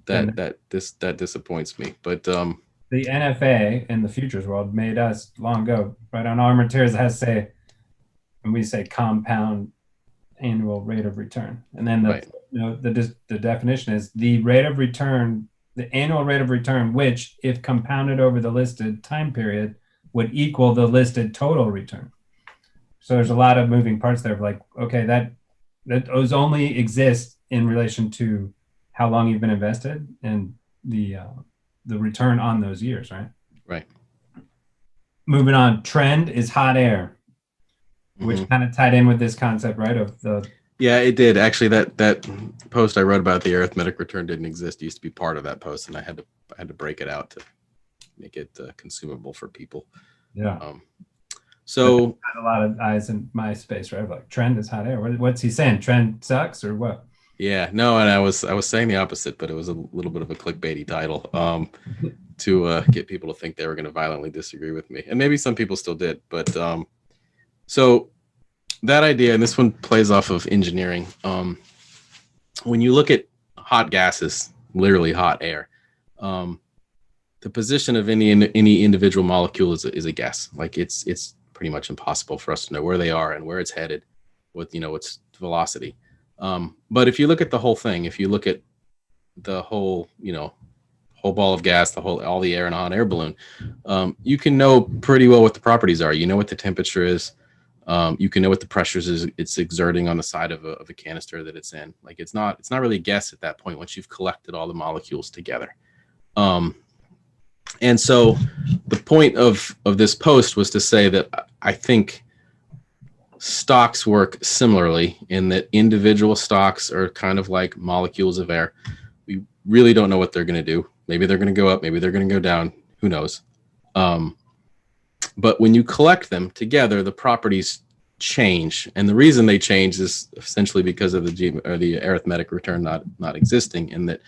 that disappoints me. But the NFA in the futures world made us long ago, right? On our materials, it has to say, when we say compound annual rate of return, and then the definition is the rate of return, the annual rate of return, which, if compounded over the listed time period, would equal the listed total return. So there's a lot of moving parts there. Like, okay, that those only exist in relation to how long you've been invested and the return on those years, right? Right. Moving on, trend is hot air, which kind of tied in with this concept, right? Of the Yeah, it did. Actually, that post I wrote about the arithmetic return didn't exist. It used to be part of that post, and I had to break it out to make it consumable for people. Yeah. So a lot of eyes in my space, right? Like, trend is hot air. What's he saying? Trend sucks or what? Yeah, no, and I was saying the opposite, but it was a little bit of a clickbaity title to get people to think they were going to violently disagree with me, and maybe some people still did. But so that idea, and this one plays off of engineering. When you look at hot gases, literally hot air, the position of any individual molecule is a guess. Like, it's pretty much impossible for us to know where they are and where it's headed with its velocity. But if you look at the whole thing, if you look at the whole ball of gas, all the air in a hot air balloon, you can know pretty well what the properties are. You know what the temperature is. You can know what the pressures it's exerting on the side of a canister that it's in. Like, it's not really a guess at that point once you've collected all the molecules together. And so the point of this post was to say that I think stocks work similarly, in that individual stocks are kind of like molecules of air. We really don't know what they're going to do. Maybe they're going to go up, maybe they're going to go down. Who knows? But when you collect them together, the properties change, and the reason they change is essentially because of the arithmetic return not existing, and that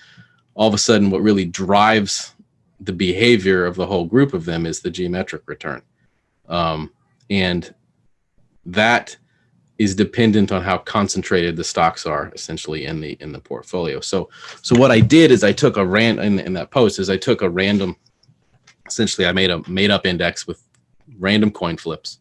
all of a sudden what really drives the behavior of the whole group of them is the geometric return, and that is dependent on how concentrated the stocks are essentially in the portfolio. So what I did is I took in that post is I took a random, essentially I made a made up index with random coin flips,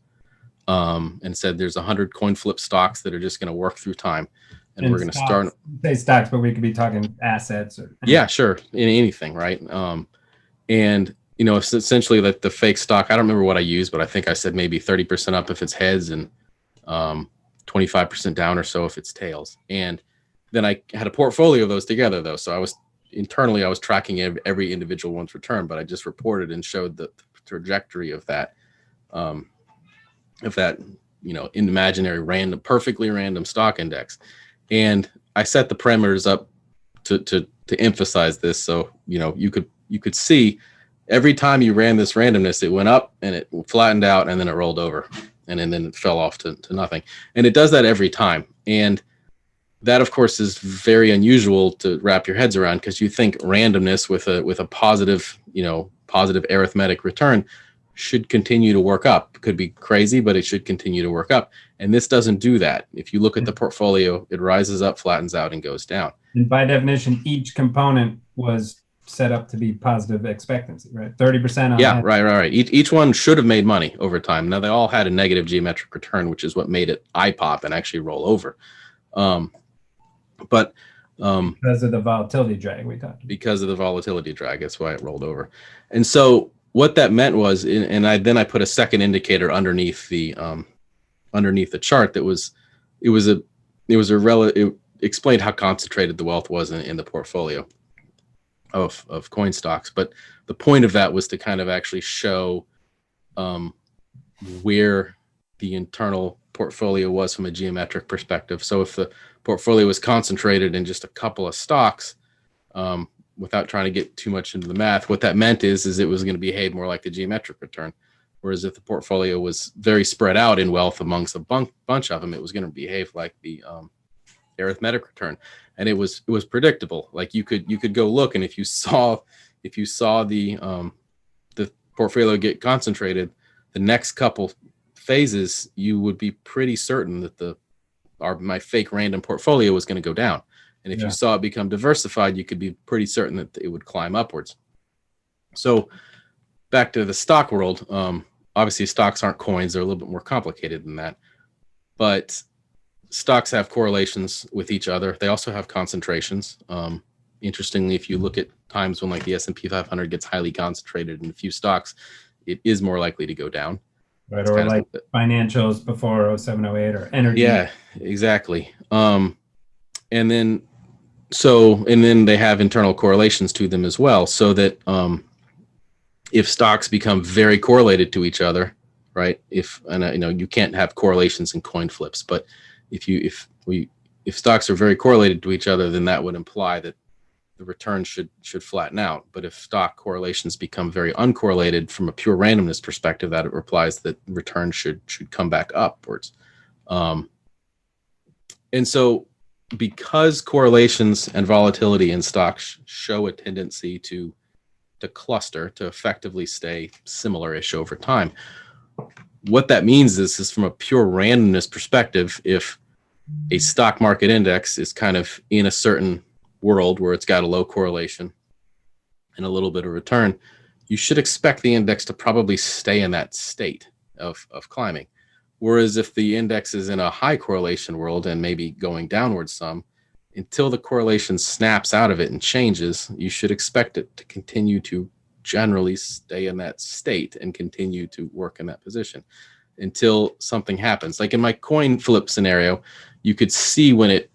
and said there's 100 coin flip stocks that are just going to work through time, and we're going to start. Say stocks, but we could be talking assets or yeah, sure, in anything, right? And it's essentially that the fake stock. I don't remember what I used, but I think I said maybe 30% up if it's heads, and 25% down or so if it's tails. And then I had a portfolio of those together, though. So I was tracking every individual one's return, but I just reported and showed the trajectory of that. Imaginary perfectly random stock index. And I set the parameters up to emphasize this. So, you could see every time you ran this randomness, it went up and it flattened out and then it rolled over and then it fell off to nothing. And it does that every time. And that, of course, is very unusual to wrap your heads around, because you think randomness with a positive arithmetic return should continue to work up. Could be crazy, but it should continue to work up. And this doesn't do that. If you look at the portfolio, it rises up, flattens out, and goes down. And by definition, each component was set up to be positive expectancy, right? 30% on Yeah, that. right. Each one should have made money over time. Now, they all had a negative geometric return, which is what made it eye pop and actually roll over. But because of the volatility drag we talked about. Because of the volatility drag, that's why it rolled over. And so what that meant was, I put a second indicator underneath the chart it explained how concentrated the wealth was in the portfolio of coin stocks. But the point of that was to kind of actually show where the internal portfolio was from a geometric perspective. So if the portfolio was concentrated in just a couple of stocks, without trying to get too much into the math, what that meant is it was going to behave more like the geometric return. Whereas if the portfolio was very spread out in wealth amongst a bunch of them, it was going to behave like the arithmetic return. and it was predictable. Like you could go look, and if you saw the portfolio get concentrated, the next couple phases, you would be pretty certain that my fake random portfolio was going to go down. And if you saw it become diversified, you could be pretty certain that it would climb upwards. So back to the stock world, obviously stocks aren't coins. They're a little bit more complicated than that. But stocks have correlations with each other. They also have concentrations. Interestingly, if you look at times when like the S&P 500 gets highly concentrated in a few stocks, it is more likely to go down. Right, it's or like financials before 07, 08, or energy. Yeah, exactly. And then they have internal correlations to them as well, so that if stocks become very correlated to each other, right? You can't have correlations in coin flips, but if stocks are very correlated to each other, then that would imply that the return should flatten out. But if stock correlations become very uncorrelated from a pure randomness perspective, that it implies that return should come back upwards. And so because correlations and volatility in stocks show a tendency to cluster, to effectively stay similar-ish over time, what that means is from a pure randomness perspective, if a stock market index is kind of in a certain world where it's got a low correlation and a little bit of return, you should expect the index to probably stay in that state of climbing. Whereas if the index is in a high correlation world and maybe going downwards some, until the correlation snaps out of it and changes, you should expect it to continue to generally stay in that state and continue to work in that position until something happens. Like in my coin flip scenario, you could see when it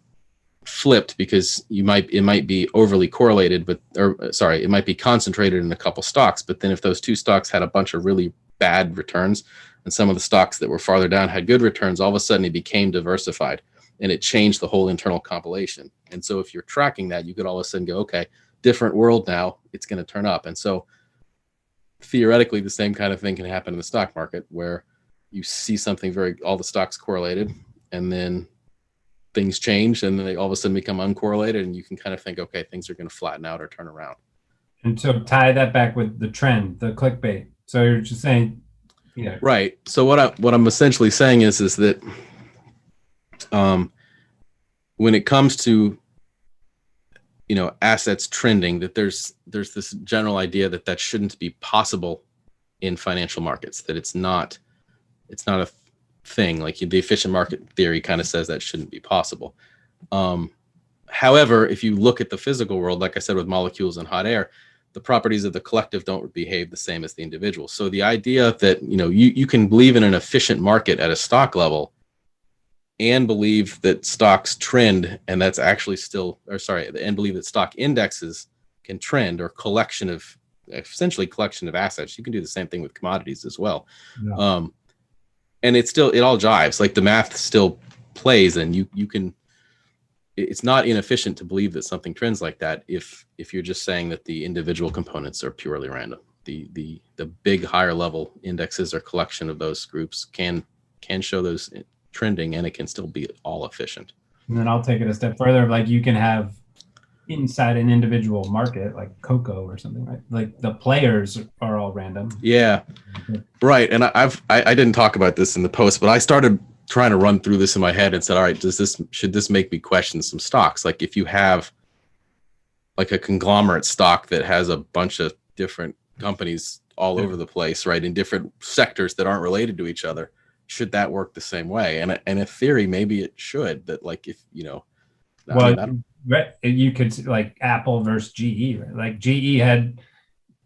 flipped because it might be overly correlated, it might be concentrated in a couple stocks. But then if those two stocks had a bunch of really bad returns and some of the stocks that were farther down had good returns, all of a sudden it became diversified and it changed the whole internal compilation. And so if you're tracking that, you could all of a sudden go, okay, different world now, it's going to turn up. And so theoretically, the same kind of thing can happen in the stock market where you see something all the stocks correlated, and then things change and then they all of a sudden become uncorrelated, and you can kind of think, okay, things are going to flatten out or turn around. And so tie that back with the trend, the clickbait. So you're just saying, right. So what I'm essentially saying is that when it comes to assets trending, that there's this general idea that shouldn't be possible in financial markets, that it's not a thing. Like the efficient market theory kind of says that shouldn't be possible. However, if you look at the physical world, like I said, with molecules and hot air, the properties of the collective don't behave the same as the individual. So the idea that you can believe in an efficient market at a stock level and believe that stocks trend, and that's actually and believe that stock indexes can trend, or essentially collection of assets. You can do the same thing with commodities as well. Yeah. And it all jives. Like the math still plays, and you can. It's not inefficient to believe that something trends like that if you're just saying that the individual components are purely random. The big higher level indexes or collection of those groups can show those trending, and it can still be all efficient. And then I'll take it a step further. Like you can have inside an individual market, like cocoa or something, right? Like the players are all random. Yeah, right. And I didn't talk about this in the post, but I started trying to run through this in my head and said, all right, should this make me question some stocks? Like if you have like a conglomerate stock that has a bunch of different companies all over the place, right, in different sectors that aren't related to each other, should that work the same way? And in theory, maybe it should. That like if you could like Apple versus GE, right? Like GE had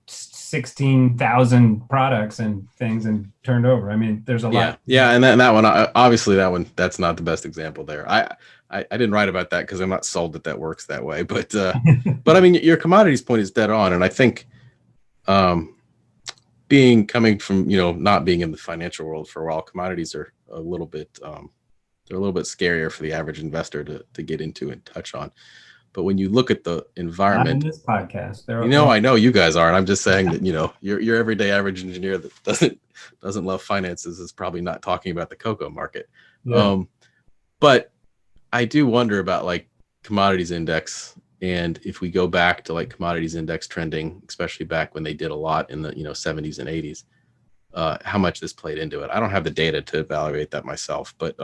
16,000 products and things and turned over. I mean, there's a lot. Yeah, and that one, obviously that's not the best example there. I didn't write about that because I'm not sold that works that way. But but I mean, your commodities point is dead on, and I think coming from not being in the financial world for a while, commodities are a little bit they're a little bit scarier for the average investor to get into and touch on. But when you look at the environment, not in this podcast, I know you guys are, and I'm just saying that your everyday average engineer that doesn't love finances is probably not talking about the cocoa market. Yeah. But I do wonder about like commodities index, and if we go back to like commodities index trending, especially back when they did a lot in the 70s and 80s, how much this played into it. I don't have the data to evaluate that myself, but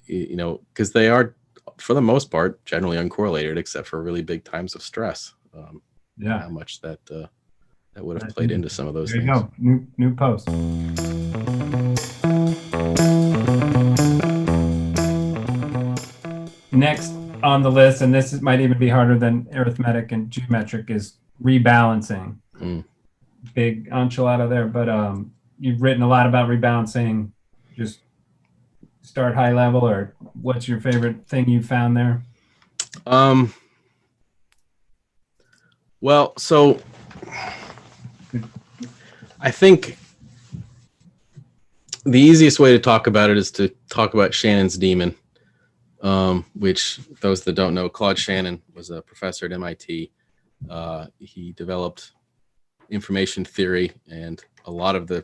because they are, for the most part, generally uncorrelated, except for really big times of stress. How much that would have played into some of those things. There you go. New post. Next on the list, and might even be harder than arithmetic and geometric, is rebalancing. Big enchilada there, but you've written a lot about rebalancing. Just start high level, or what's your favorite thing you found there? Well, so I think the easiest way to talk about it is to talk about Shannon's demon, which those that don't know, Claude Shannon was a professor at MIT. He developed information theory, and a lot of the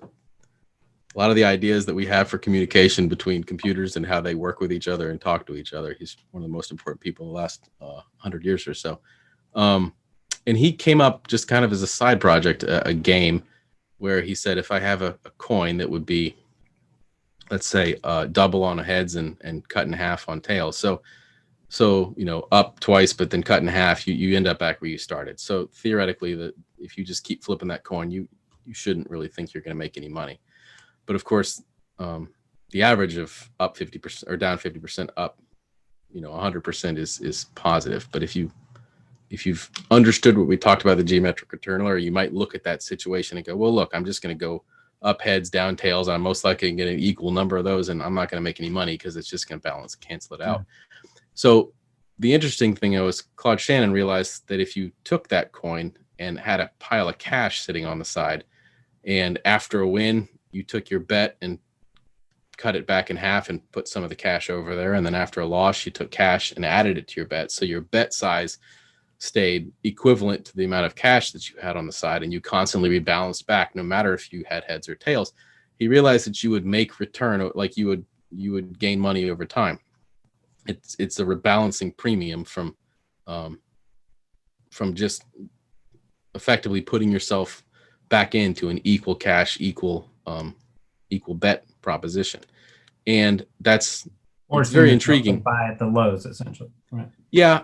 ideas that we have for communication between computers and how they work with each other and talk to each other. He's one of the most important people in the last 100 years or so. And he came up just kind of as a side project, a game where he said, if I have a coin that would be, let's say, double on heads and cut in half on tails. So up twice, but then cut in half, you end up back where you started. So theoretically, that if you just keep flipping that coin, you shouldn't really think you're going to make any money. But of course, the average of up 50% or down 50% up, 100% is positive. But if you've understood what we talked about the geometric return earlier, you might look at that situation and go, well, look, I'm just going to go up heads, down tails. I'm most likely going to get an equal number of those, and I'm not going to make any money because it's just going to balance, cancel it out. So the interesting thing was Claude Shannon realized that if you took that coin and had a pile of cash sitting on the side, and after a win, you took your bet and cut it back in half and put some of the cash over there. And then after a loss, you took cash and added it to your bet. So your bet size stayed equivalent to the amount of cash that you had on the side, and you constantly rebalanced back, no matter if you had heads or tails. He realized that you would make return, like you would gain money over time. It's a rebalancing premium from just effectively putting yourself back into an equal cash, equal bet proposition. And it's very intriguing. Buy at the lows, essentially. Right. Yeah.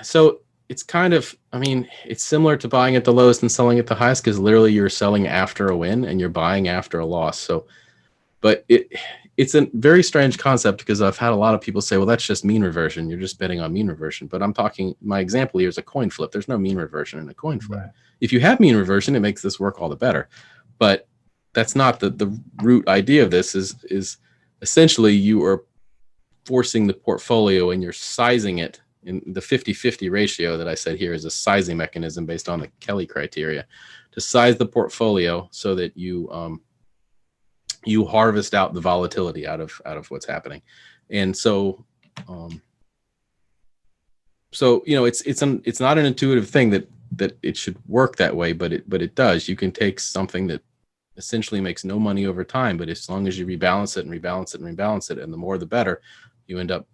So it's kind of, it's similar to buying at the lowest and selling at the highest, because literally you're selling after a win and you're buying after a loss. So, but it's a very strange concept, because I've had a lot of people say, well, that's just mean reversion. You're just betting on mean reversion. But my example here is a coin flip. There's no mean reversion in a coin flip. Right. If you have mean reversion, it makes this work all the better. But that's not the root idea of this. Is essentially you are forcing the portfolio and you're sizing it. In the 50-50 ratio that I said here is a sizing mechanism based on the Kelly criteria to size the portfolio so that you harvest out the volatility out of what's happening. And so it's not an intuitive thing that it should work that way, but it does. You can take something that essentially makes no money over time, but as long as you rebalance it and rebalance it and rebalance it, and the more the better, you end up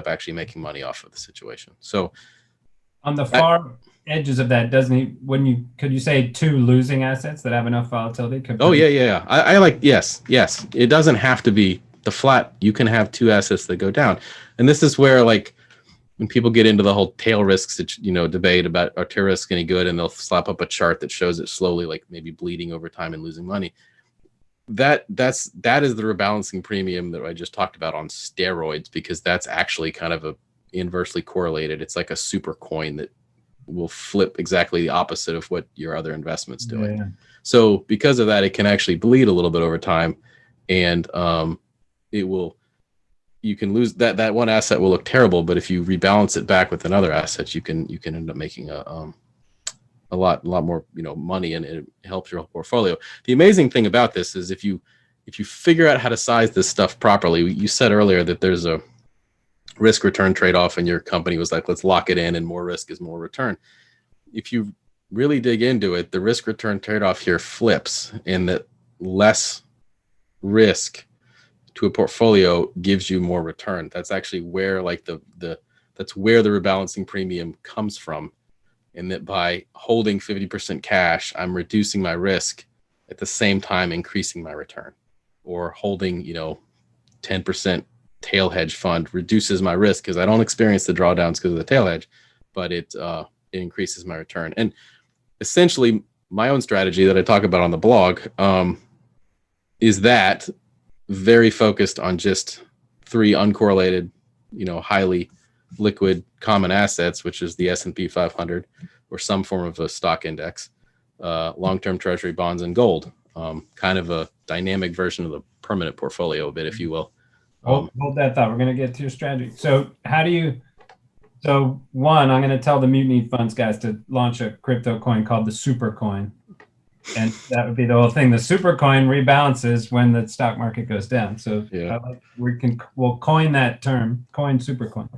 actually making money off of the situation. So on the far edges of that, could you say two losing assets that have enough volatility? Yeah. I like, yes. It doesn't have to be the flat. You can have two assets that go down. And this is where, like, when people get into the whole tail risks, debate about, are tail risks any good? And they'll slap up a chart that shows it slowly, like maybe bleeding over time and losing money. That is the rebalancing premium that I just talked about on steroids, because that's actually kind of inversely correlated. It's like a super coin that will flip exactly the opposite of what your other investments doing. Yeah. So because of that, it can actually bleed a little bit over time, and you can lose that one asset will look terrible, but if you rebalance it back with another asset, you can end up making a lot more money, and it helps your whole portfolio. The amazing thing about this is if you figure out how to size this stuff properly. You said earlier that there's a risk return trade-off, and your company was like, let's lock it in, and more risk is more return. If you really dig into it, the risk return trade-off here flips, in that less risk to a portfolio gives you more return. That's actually where, like, the That's where the rebalancing premium comes from. And that by holding 50% cash, I'm reducing my risk at the same time increasing my return. Or holding, 10% tail hedge fund reduces my risk because I don't experience the drawdowns because of the tail hedge, but it increases my return. And essentially, my own strategy that I talk about on the blog is that very focused on just 3 uncorrelated, highly liquid common assets, which is the S&P 500 or some form of a stock index, long-term treasury bonds, and gold. Kind of a dynamic version of the permanent portfolio a bit, if you will. Hold that thought. We're going to get to your strategy. So one, I'm going to tell the Mutiny Funds guys to launch a crypto coin called the Super Coin. And that would be the whole thing. The Super Coin rebalances when the stock market goes down. So we'll coin that term, coin Super Coin.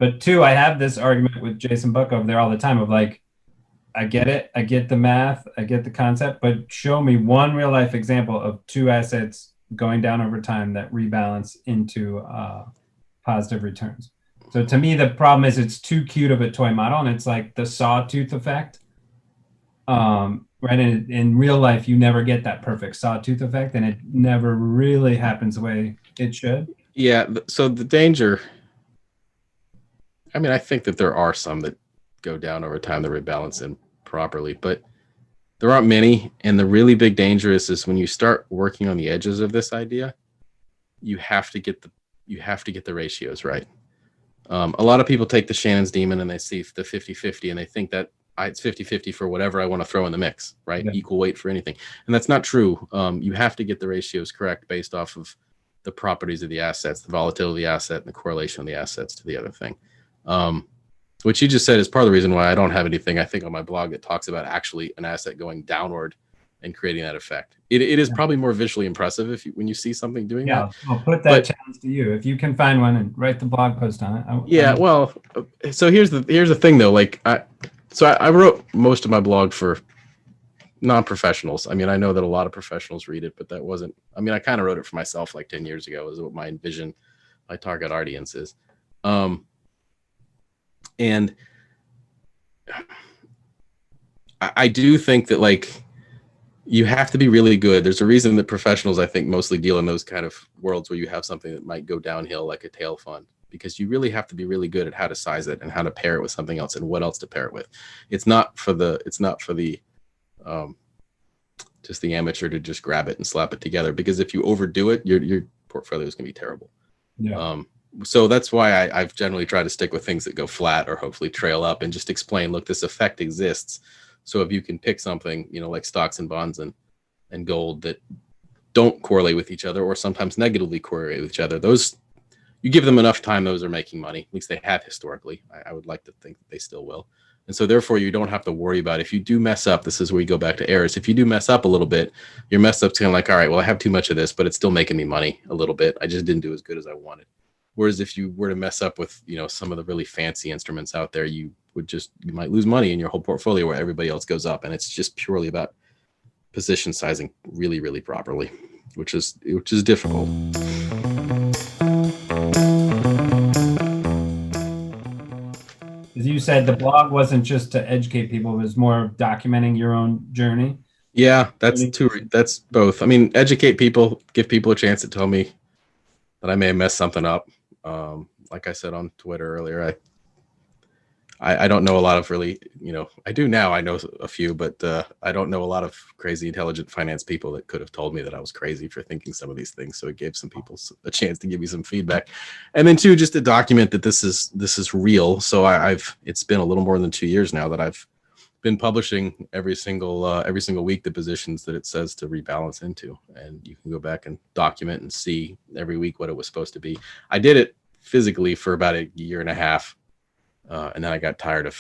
But 2, I have this argument with Jason Buck over there all the time of like, I get it. I get the math. I get the concept, but show me one real life example of 2 assets going down over time that rebalance into positive returns. So to me, the problem is it's too cute of a toy model, and it's like the sawtooth effect. Right. In real life, you never get that perfect sawtooth effect, and it never really happens the way it should. Yeah. So the danger, I think that there are some that go down over time that rebalance improperly, but there aren't many. And the really big danger is when you start working on the edges of this idea, you have to get the ratios right. A lot of people take the Shannon's demon and they see the 50-50 and they think that it's 50-50 for whatever I want to throw in the mix, right? Yeah. Equal weight for anything. And that's not true. You have to get the ratios correct based off of the properties of the assets, the volatility of the asset, and the correlation of the assets to the other thing. Which you just said is part of the reason why I don't have anything, I think, on my blog that talks about actually an asset going downward and creating that effect. It is probably more visually impressive when you see something doing that. Yeah, I'll put that challenge to you. If you can find one and write the blog post on it. Well, so here's the thing though. Like, I wrote most of my blog for non-professionals. I know that a lot of professionals read it, but that wasn't. I kind of wrote it for myself like 10 years ago. Is what my envision, my target audience is. And I do think that like you have to be really good. There's a reason that professionals, I think, mostly deal in those kind of worlds where you have something that might go downhill like a tail fund, because you really have to be really good at how to size it and how to pair it with something else and what else to pair it with. It's not for the just the amateur to just grab it and slap it together, because if you overdo it, your portfolio is going to be terrible. Yeah. So that's why I've generally tried to stick with things that go flat or hopefully trail up and just explain, look, this effect exists. So if you can pick something, like stocks and bonds and gold that don't correlate with each other or sometimes negatively correlate with each other, those, you give them enough time, those are making money. At least they have historically. I would like to think that they still will. And so therefore you don't have to worry about it. If you do mess up, this is where you go back to errors. If you do mess up a little bit, your mess up's kind of like, all right, well, I have too much of this, but it's still making me money a little bit. I just didn't do as good as I wanted. Whereas if you were to mess up with, some of the really fancy instruments out there, you might lose money in your whole portfolio where everybody else goes up. And it's just purely about position sizing really, really properly, which is difficult. As you said, the blog wasn't just to educate people, it was more of documenting your own journey. Yeah, that's both. Educate people, give people a chance to tell me that I may have messed something up. Like I said on Twitter earlier, I don't know a lot of really, I do now, I know a few, but I don't know a lot of crazy intelligent finance people that could have told me that I was crazy for thinking some of these things. So it gave some people a chance to give me some feedback. And then 2, just to document that this is real. So it's been a little more than 2 years now that I've been publishing every single week the positions that it says to rebalance into, and you can go back and document and see every week what it was supposed to be. I did it physically for about a year and a half, and then I got tired of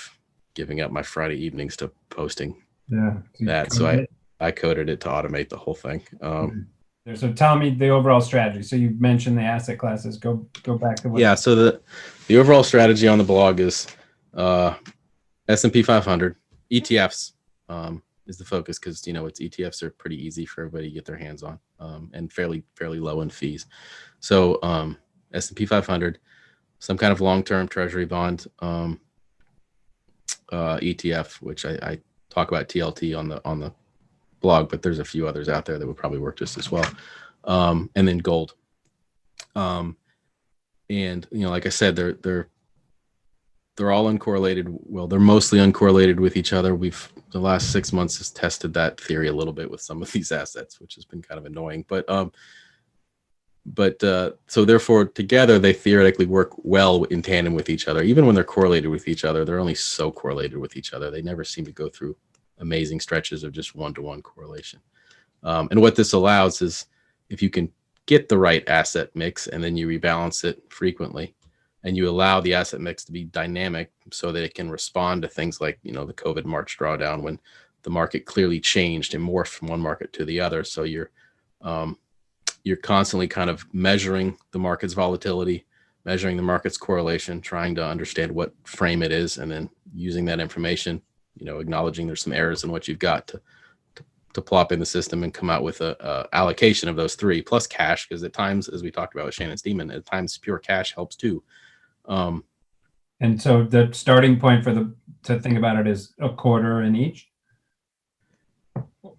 giving up my Friday evenings to posting that. So I coded it to automate the whole thing. So tell me the overall strategy. So you mentioned the asset classes. Go back to what. Yeah. So the overall strategy on the blog is S&P 500. ETFs is the focus because it's ETFs are pretty easy for everybody to get their hands on, and fairly low in fees. So S&P 500, some kind of long-term treasury bond ETF, which I talk about TLT on the blog, but there's a few others out there that would probably work just as well. And then gold. And like I said, they're all uncorrelated. Well, they're mostly uncorrelated with each other. The last 6 months has tested that theory a little bit with some of these assets, which has been kind of annoying. But so therefore, together they theoretically work well in tandem with each other. Even when they're correlated with each other, they're only so correlated with each other. They never seem to go through amazing stretches of just one-to-one correlation. And what this allows is, if you can get the right asset mix and then you rebalance it frequently, and you allow the asset mix to be dynamic so that it can respond to things like, the COVID March drawdown, when the market clearly changed and morphed from one market to the other. So you're constantly kind of measuring the market's volatility, measuring the market's correlation, trying to understand what frame it is, and then using that information, acknowledging there's some errors in what you've got to plop in the system and come out with a allocation of those three plus cash. Because at times, as we talked about with Shannon Steeman, at times pure cash helps too. And so the starting point to think about it is a quarter in each,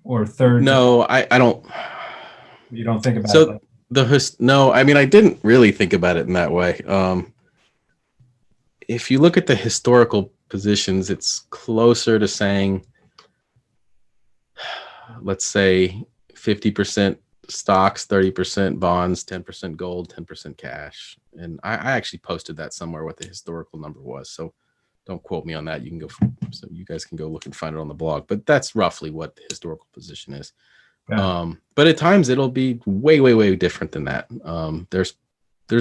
or third. No, I don't. You don't think about so it. No, I mean, I didn't really think about it in that way. If you look at the historical positions, it's closer to saying, let's say 50% stocks, 30% bonds, 10% gold, 10% cash. And I actually posted that somewhere what the historical number was. So don't quote me on that. You guys can go look and find it on the blog. But that's roughly what the historical position is. Yeah. But at times it'll be way, way, way different than that. There's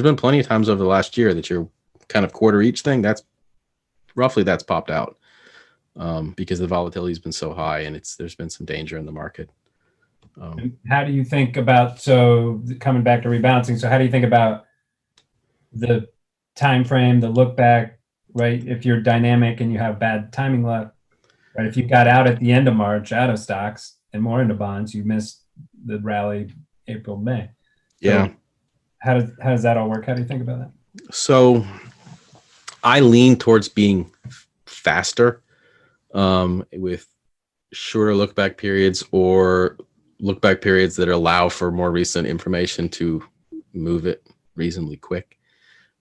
been plenty of times over the last year that your kind of quarter each thing, that's popped out because the volatility has been so high, and there's been some danger in the market. How do you think about, so coming back to rebalancing, so how do you think about the time frame, the look back, right? If you're dynamic and you have bad timing luck, right? If you got out at the end of March out of stocks and more into bonds, you missed the rally April, May. So yeah. How does that all work? How do you think about that? So I lean towards being faster with shorter look back periods, or look back periods that allow for more recent information to move it reasonably quick.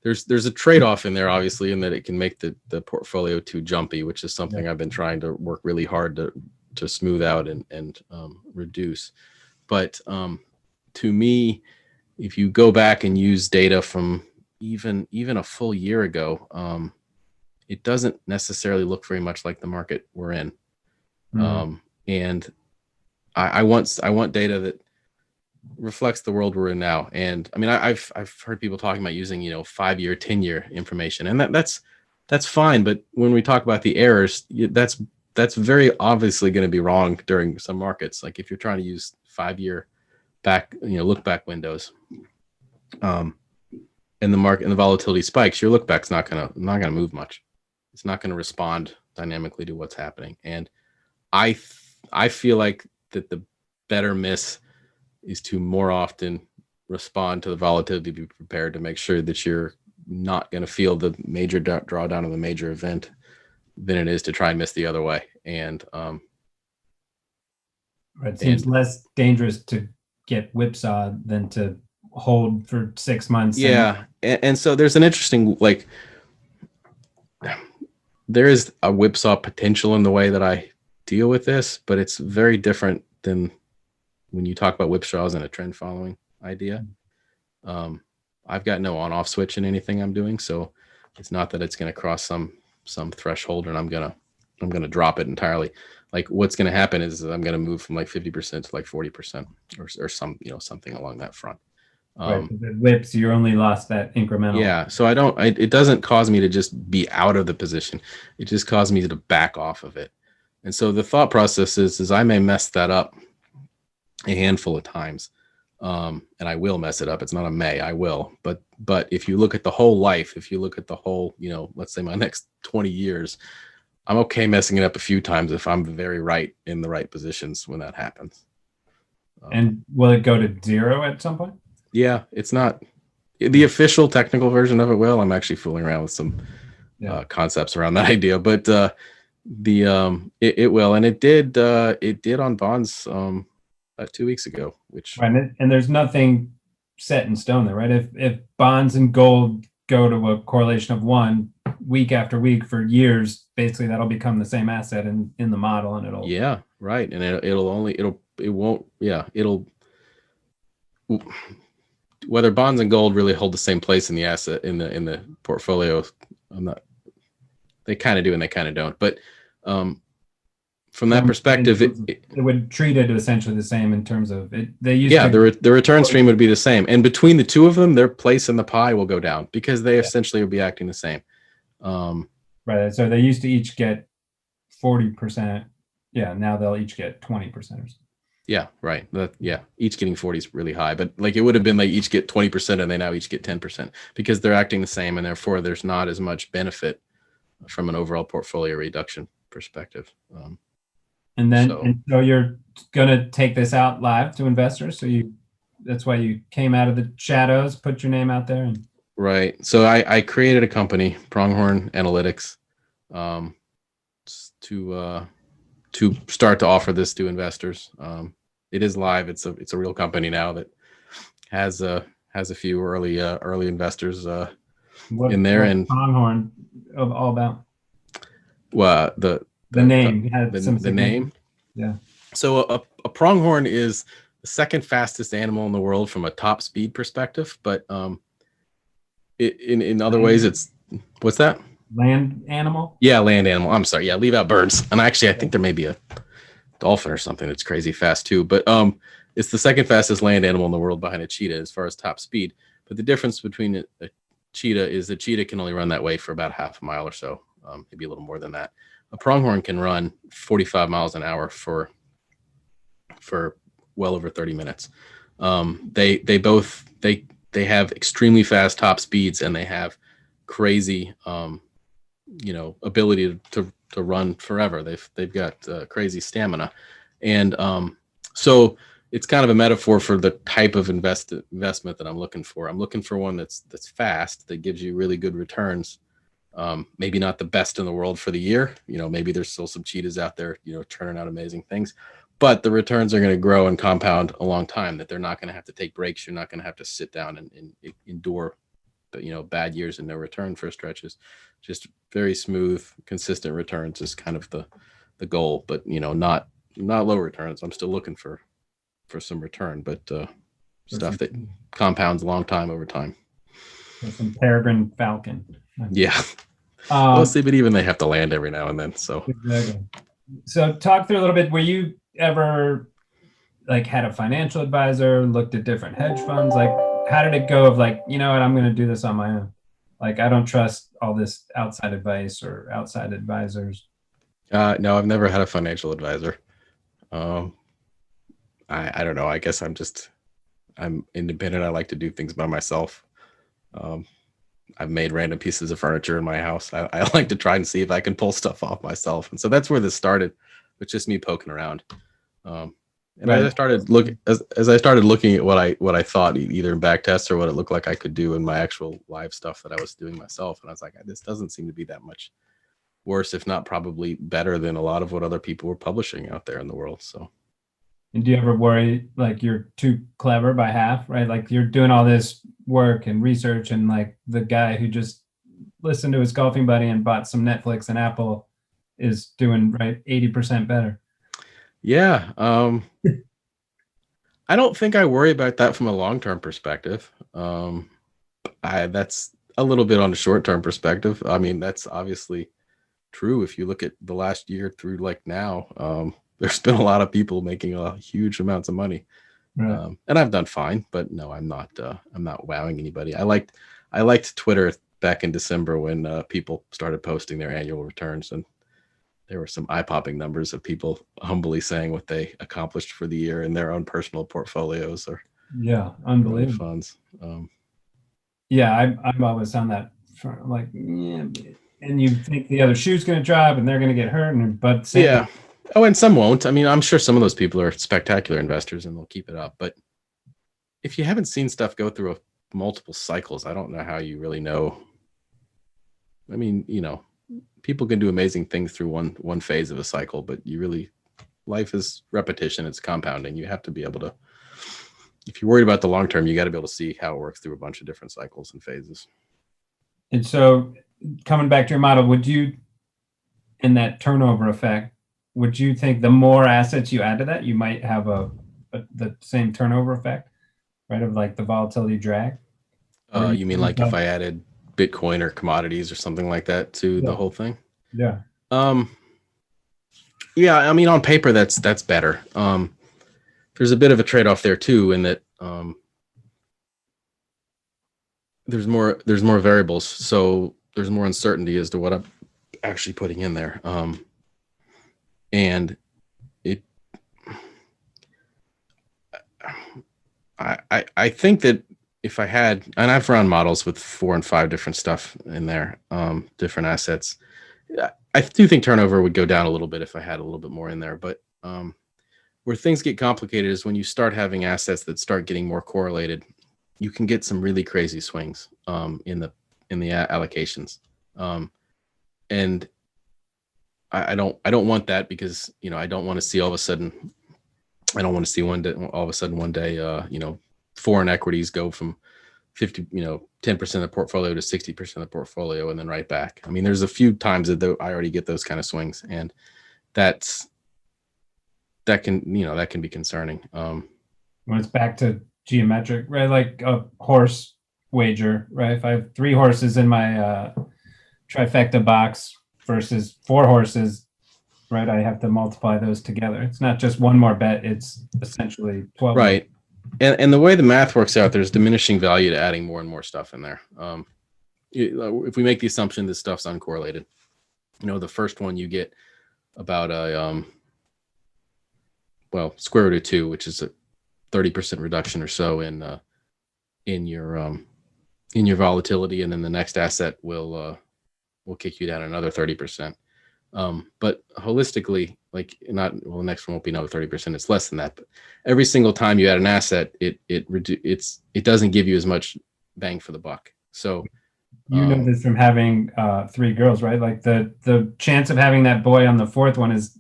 There's a trade-off in there, obviously, in that it can make the portfolio too jumpy, which is something I've been trying to work really hard to smooth out and reduce. But to me, if you go back and use data from even a full year ago, it doesn't necessarily look very much like the market we're in. Mm-hmm. And I want data that reflects the world we're in now. And I mean, I've heard people talking about using 5-year, 10-year information, and that's fine. But when we talk about the errors, that's very obviously going to be wrong during some markets. Like if you're trying to use 5-year back, look back windows, and the market and the volatility spikes, your look back's not gonna move much. It's not going to respond dynamically to what's happening. And I feel like that the better miss is to more often respond to the volatility, be prepared to make sure that you're not going to feel the major drawdown of the major event than it is to try and miss the other way. And it seems less dangerous to get whipsawed than to hold for 6 months. Yeah. And so there's an interesting, there is a whipsaw potential in the way that I deal with this, but it's very different than when you talk about whipsaws and a trend following idea. I've got no on-off switch in anything I'm doing, so it's not that it's going to cross some threshold and I'm gonna drop it entirely. Like what's going to happen is I'm going to move from 50% to 40% or some something along that front. Right, the whips, you only lost that incremental. Yeah, so it doesn't cause me to just be out of the position. It just caused me to back off of it. And so the thought process is I may mess that up a handful of times, and I will mess it up. It's not a may, I will. But if you look at the whole life, if you look at the whole, let's say my next 20 years, I'm okay messing it up a few times if I'm very right in the right positions when that happens. And will it go to zero at some point? Yeah, it's not The official technical version of it will. I'm actually fooling around with some concepts around that idea, but it will, and it did on bonds about 2 weeks ago, which right, and there's nothing set in stone there, right? If bonds and gold go to a correlation of 1 week after week for years, basically that'll become the same asset in the model, and it'll right, and it'll whether bonds and gold really hold the same place in the asset in the portfolio. They kind of do and they kind of don't, but from that perspective, it would treat it essentially the same in terms of it. They used the return stream would be the same, and between the two of them, their place in the pie will go down because they essentially will be acting the same. Right. So they used to each get 40%. Yeah. Now they'll each get 20% or something. Yeah. Right. Each getting 40 is really high, but like it would have been like each get 20% and they now each get 10% because they're acting the same, and therefore there's not as much benefit from an overall portfolio reduction perspective. So you're going to take this out live to investors. So that's why you came out of the shadows, put your name out there. Right. So I created a company, Pronghorn Analytics, to start to offer this to investors. It is live. It's a real company now that has a few early investors in there. And Pronghorn all about? Well, the name. The name. Yeah. So a pronghorn is the second fastest animal in the world from a top speed perspective, but in other ways, it's what's that? Land animal? Yeah, land animal. I'm sorry. Yeah, leave out birds. And actually, I think there may be a dolphin or something that's crazy fast too. But it's the second fastest land animal in the world behind a cheetah as far as top speed. But the difference between a cheetah is the cheetah can only run that way for about half a mile or so, maybe a little more than that. A pronghorn can run 45 miles an hour for well over 30 minutes. They have extremely fast top speeds, and they have crazy ability to run forever. They've got crazy stamina, and so it's kind of a metaphor for the type of investment that I'm looking for. I'm looking for one that's fast, that gives you really good returns. Maybe not the best in the world for the year. Maybe there's still some cheetahs out there, turning out amazing things, but the returns are going to grow and compound a long time, that they're not going to have to take breaks. You're not going to have to sit down and endure, bad years and no return for stretches. Just very smooth, consistent returns is kind of the goal, but not low returns. I'm still looking for some return, but stuff that compounds a long time over time. Some peregrine falcon. Yeah. Mostly, but even they have to land every now and then. So exactly. So talk through a little bit. Were you ever had a financial advisor, looked at different hedge funds? How did it go of you know what, I'm going to do this on my own? I don't trust all this outside advice or outside advisors. No, I've never had a financial advisor. I don't know. I guess I'm independent. I like to do things by myself. I've made random pieces of furniture in my house. I like to try and see if I can pull stuff off myself. And so that's where this started, with just me poking around. And right. As I started looking at what I thought, either in back tests or what it looked like I could do in my actual live stuff that I was doing myself, and I was like, this doesn't seem to be that much worse, if not probably better than a lot of what other people were publishing out there in the world. So, and do you ever worry you're too clever by half, right? You're doing all this work and research, and the guy who just listened to his golfing buddy and bought some Netflix and Apple is doing 80% better. Yeah. I don't think I worry about that from a long-term perspective. That's a little bit on a short-term perspective. I mean, that's obviously true. If you look at the last year through now, there's been a lot of people making huge amounts of money. Right. And I've done fine, but no, I'm not wowing anybody. I liked Twitter back in December when people started posting their annual returns, and there were some eye-popping numbers of people humbly saying what they accomplished for the year in their own personal portfolios or unbelievable funds. I've always found that and you think the other shoe's going to drop and they're going to get hurt, and some won't. I mean, I'm sure some of those people are spectacular investors and they'll keep it up, but if you haven't seen stuff go through multiple cycles, I don't know how you really know. I mean, people can do amazing things through one phase of a cycle, but life is repetition. It's compounding. You have to be able to, if you're worried about the long term, you got to be able to see how it works through a bunch of different cycles and phases. And so coming back to your model, would you, in that turnover effect, would you think the more assets you add to that, you might have the same turnover effect, right? Of like the volatility drag? You mean like if I added Bitcoin or commodities or something like that to the whole thing? Yeah. Yeah, I mean, on paper, that's better. There's a bit of a trade-off there too, in that there's more variables, so there's more uncertainty as to what I'm actually putting in there. And I think that if I had, and I've run models with 4 and 5 different stuff in there, different assets, I do think turnover would go down a little bit if I had a little bit more in there. But where things get complicated is when you start having assets that start getting more correlated, you can get some really crazy swings in the allocations. And I don't want that, because I don't want to see all of a sudden. I don't want to see one day, foreign equities go from 10% of the portfolio to 60% of the portfolio and then right back. I mean, there's a few times that I already get those kind of swings, and that can be concerning. When it's back to geometric, right? Like a horse wager, right? If I have 3 horses in my trifecta box versus 4 horses, right? I have to multiply those together. It's not just one more bet. It's essentially 12. Right. And the way the math works out, there's diminishing value to adding more and more stuff in there. If we make the assumption this stuff's uncorrelated, the first one you get about a, square root of 2, which is a 30% reduction or so in your volatility. And then the next asset will kick you down another 30%. But holistically, the next one won't be another 30%. It's less than that. But every single time you add an asset, it doesn't give you as much bang for the buck. So know this from having 3 girls, right? Like the chance of having that boy on the 4th one is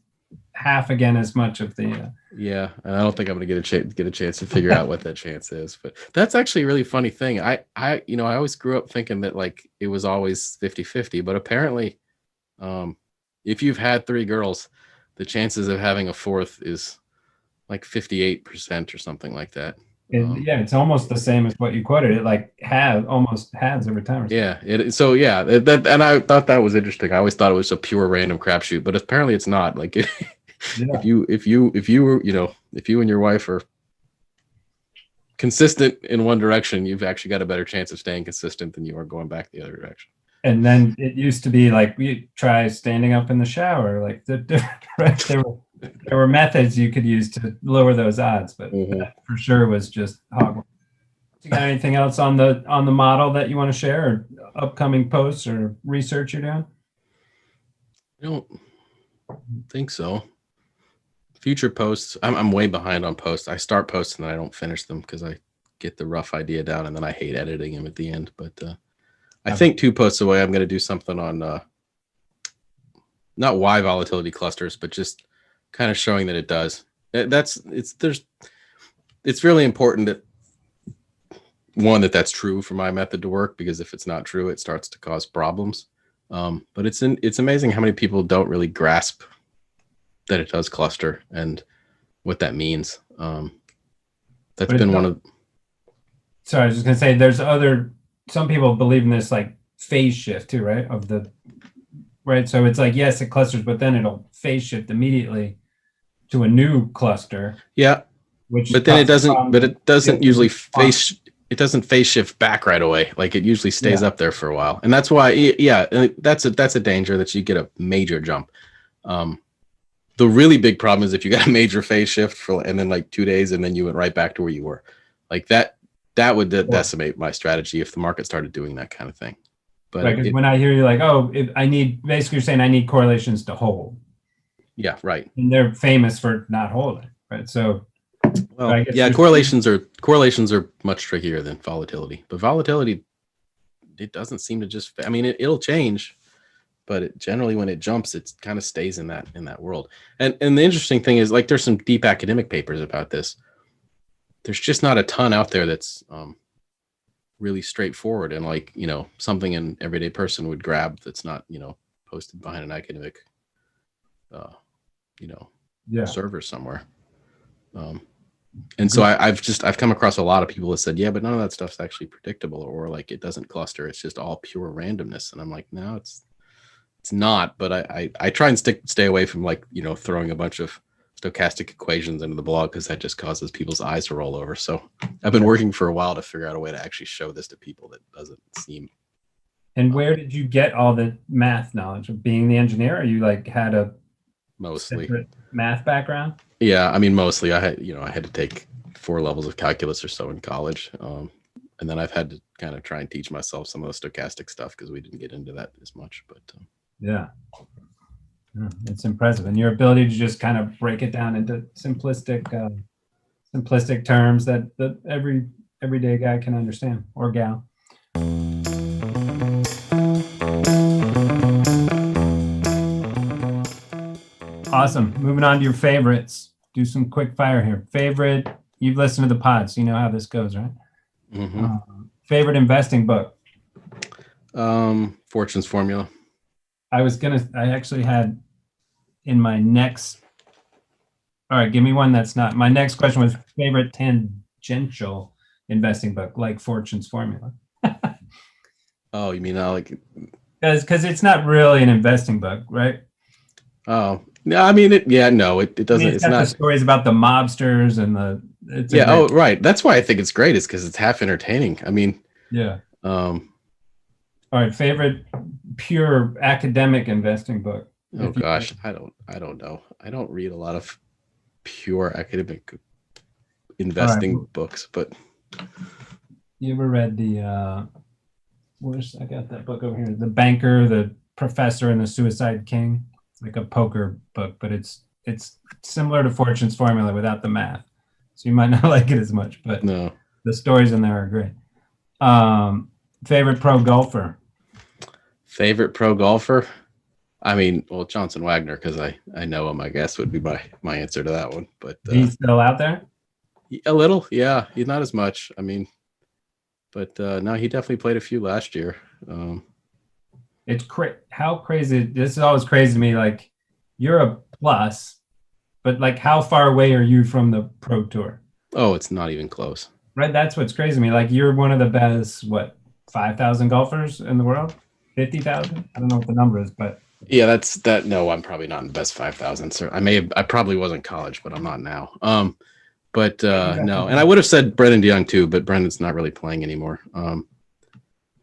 half again as much of the. Yeah, and I don't think I'm going to get a chance to figure out what that chance is. But that's actually a really funny thing. I always grew up thinking that it was always 50-50, but apparently, if you've had 3 girls, the chances of having a 4th is like 58% or something like that. It's almost the same as what you quoted. It almost has every time. Yeah. And I thought that was interesting. I always thought it was a pure random crapshoot, but apparently it's not. If you and your wife are consistent in one direction, you've actually got a better chance of staying consistent than you are going back the other direction. And then it used to be you try standing up in the shower, right? There were methods you could use to lower those odds, but that for sure was just hogwash. You got anything else on the model that you want to share, or upcoming posts or research you're doing? I don't think so. Future posts, I'm way behind on posts. I start posts and then I don't finish them because I get the rough idea down and then I hate editing them at the end. But I think 2 posts away, I'm going to do something on not why volatility clusters, but just kind of showing that it does. It's really important that that's true for my method to work, because if it's not true, it starts to cause problems. But it's amazing how many people don't really grasp that it does cluster and what that means. That's been one of. Sorry, I was just gonna say some people believe in this phase shift too, right? Right. So it's yes, it clusters, but then it'll phase shift immediately to a new cluster. Yeah. But then it doesn't usually it doesn't phase shift back right away. It usually stays up there for a while. And that's why, that's a danger, that you get a major jump. The really big problem is if you got a major phase shift and then 2 days and then you went right back to where you were. That would decimate my strategy if the market started doing that kind of thing. But right, when I hear you basically you're saying I need correlations to hold. Yeah, right. And they're famous for not holding, right? So But I Well, guess yeah, there's correlations are much trickier than volatility. But volatility, it doesn't seem to just. I mean, it'll change, but generally when it jumps, it kind of stays in that world. And the interesting thing is, like, there's some deep academic papers about this. There's just not a ton out there that's really straightforward and, like, something an everyday person would grab that's not posted behind an academic server somewhere. And so I've come across a lot of people that said, yeah, but none of that stuff's actually predictable, or like it doesn't cluster. It's just all pure randomness. And I'm like, no, it's not. But I try and stay away from, like, throwing a bunch of stochastic equations into the blog, because that just causes people's eyes to roll over. So I've been working for a while to figure out a way to actually show this to people that doesn't seem. And where did you get all the math knowledge? Of being the engineer, or you like had a Mostly math background? Yeah, I mean, mostly I had to take 4 levels of calculus or so in college, and then I've had to kind of try and teach myself some of the stochastic stuff because we didn't get into that as much. But yeah, it's impressive, and your ability to just kind of break it down into simplistic terms that everyday guy can understand, or gal. Awesome. Moving on to your favorites. Do some quick fire here. Favorite, you've listened to the pod, so you know how this goes, right? Mm-hmm. Favorite investing book? Fortune's Formula. I actually had in my next, all right, give me one that's not. My next question was favorite tangential investing book, like Fortune's Formula. Oh, you mean like? Because it's not really an investing book, right? Oh, no, I mean, it doesn't. I mean, it's not the stories about the mobsters and oh, right. That's why I think it's great, is because it's half entertaining. I mean, yeah. All right, favorite pure academic investing book. Oh gosh, I don't know. I don't read a lot of pure academic investing books, but you ever read I got that book over here, The Banker, the Professor, and the Suicide King? It's like a poker book, but it's similar to Fortune's Formula without the math. So you might not like it as much, but no, the stories in there are great. Favorite pro golfer? Favorite pro golfer? I mean, well, Johnson Wagner, because I know him, I guess, would be my answer to that one. But he's still out there? A little, yeah. He's not as much. I mean, but no, he definitely played a few last year. It's how crazy. This is always crazy to me. Like, you're a plus, but like, how far away are you from the pro tour? Oh, it's not even close. Right. That's what's crazy to me. Like, you're one of the best, 5,000 golfers in the world? 50,000? I don't know what the number is, but. Yeah, no, I'm probably not in the best 5,000. So I probably was in college, but I'm not now. But no, and I would have said Brendan DeYoung too, but Brendan's not really playing anymore.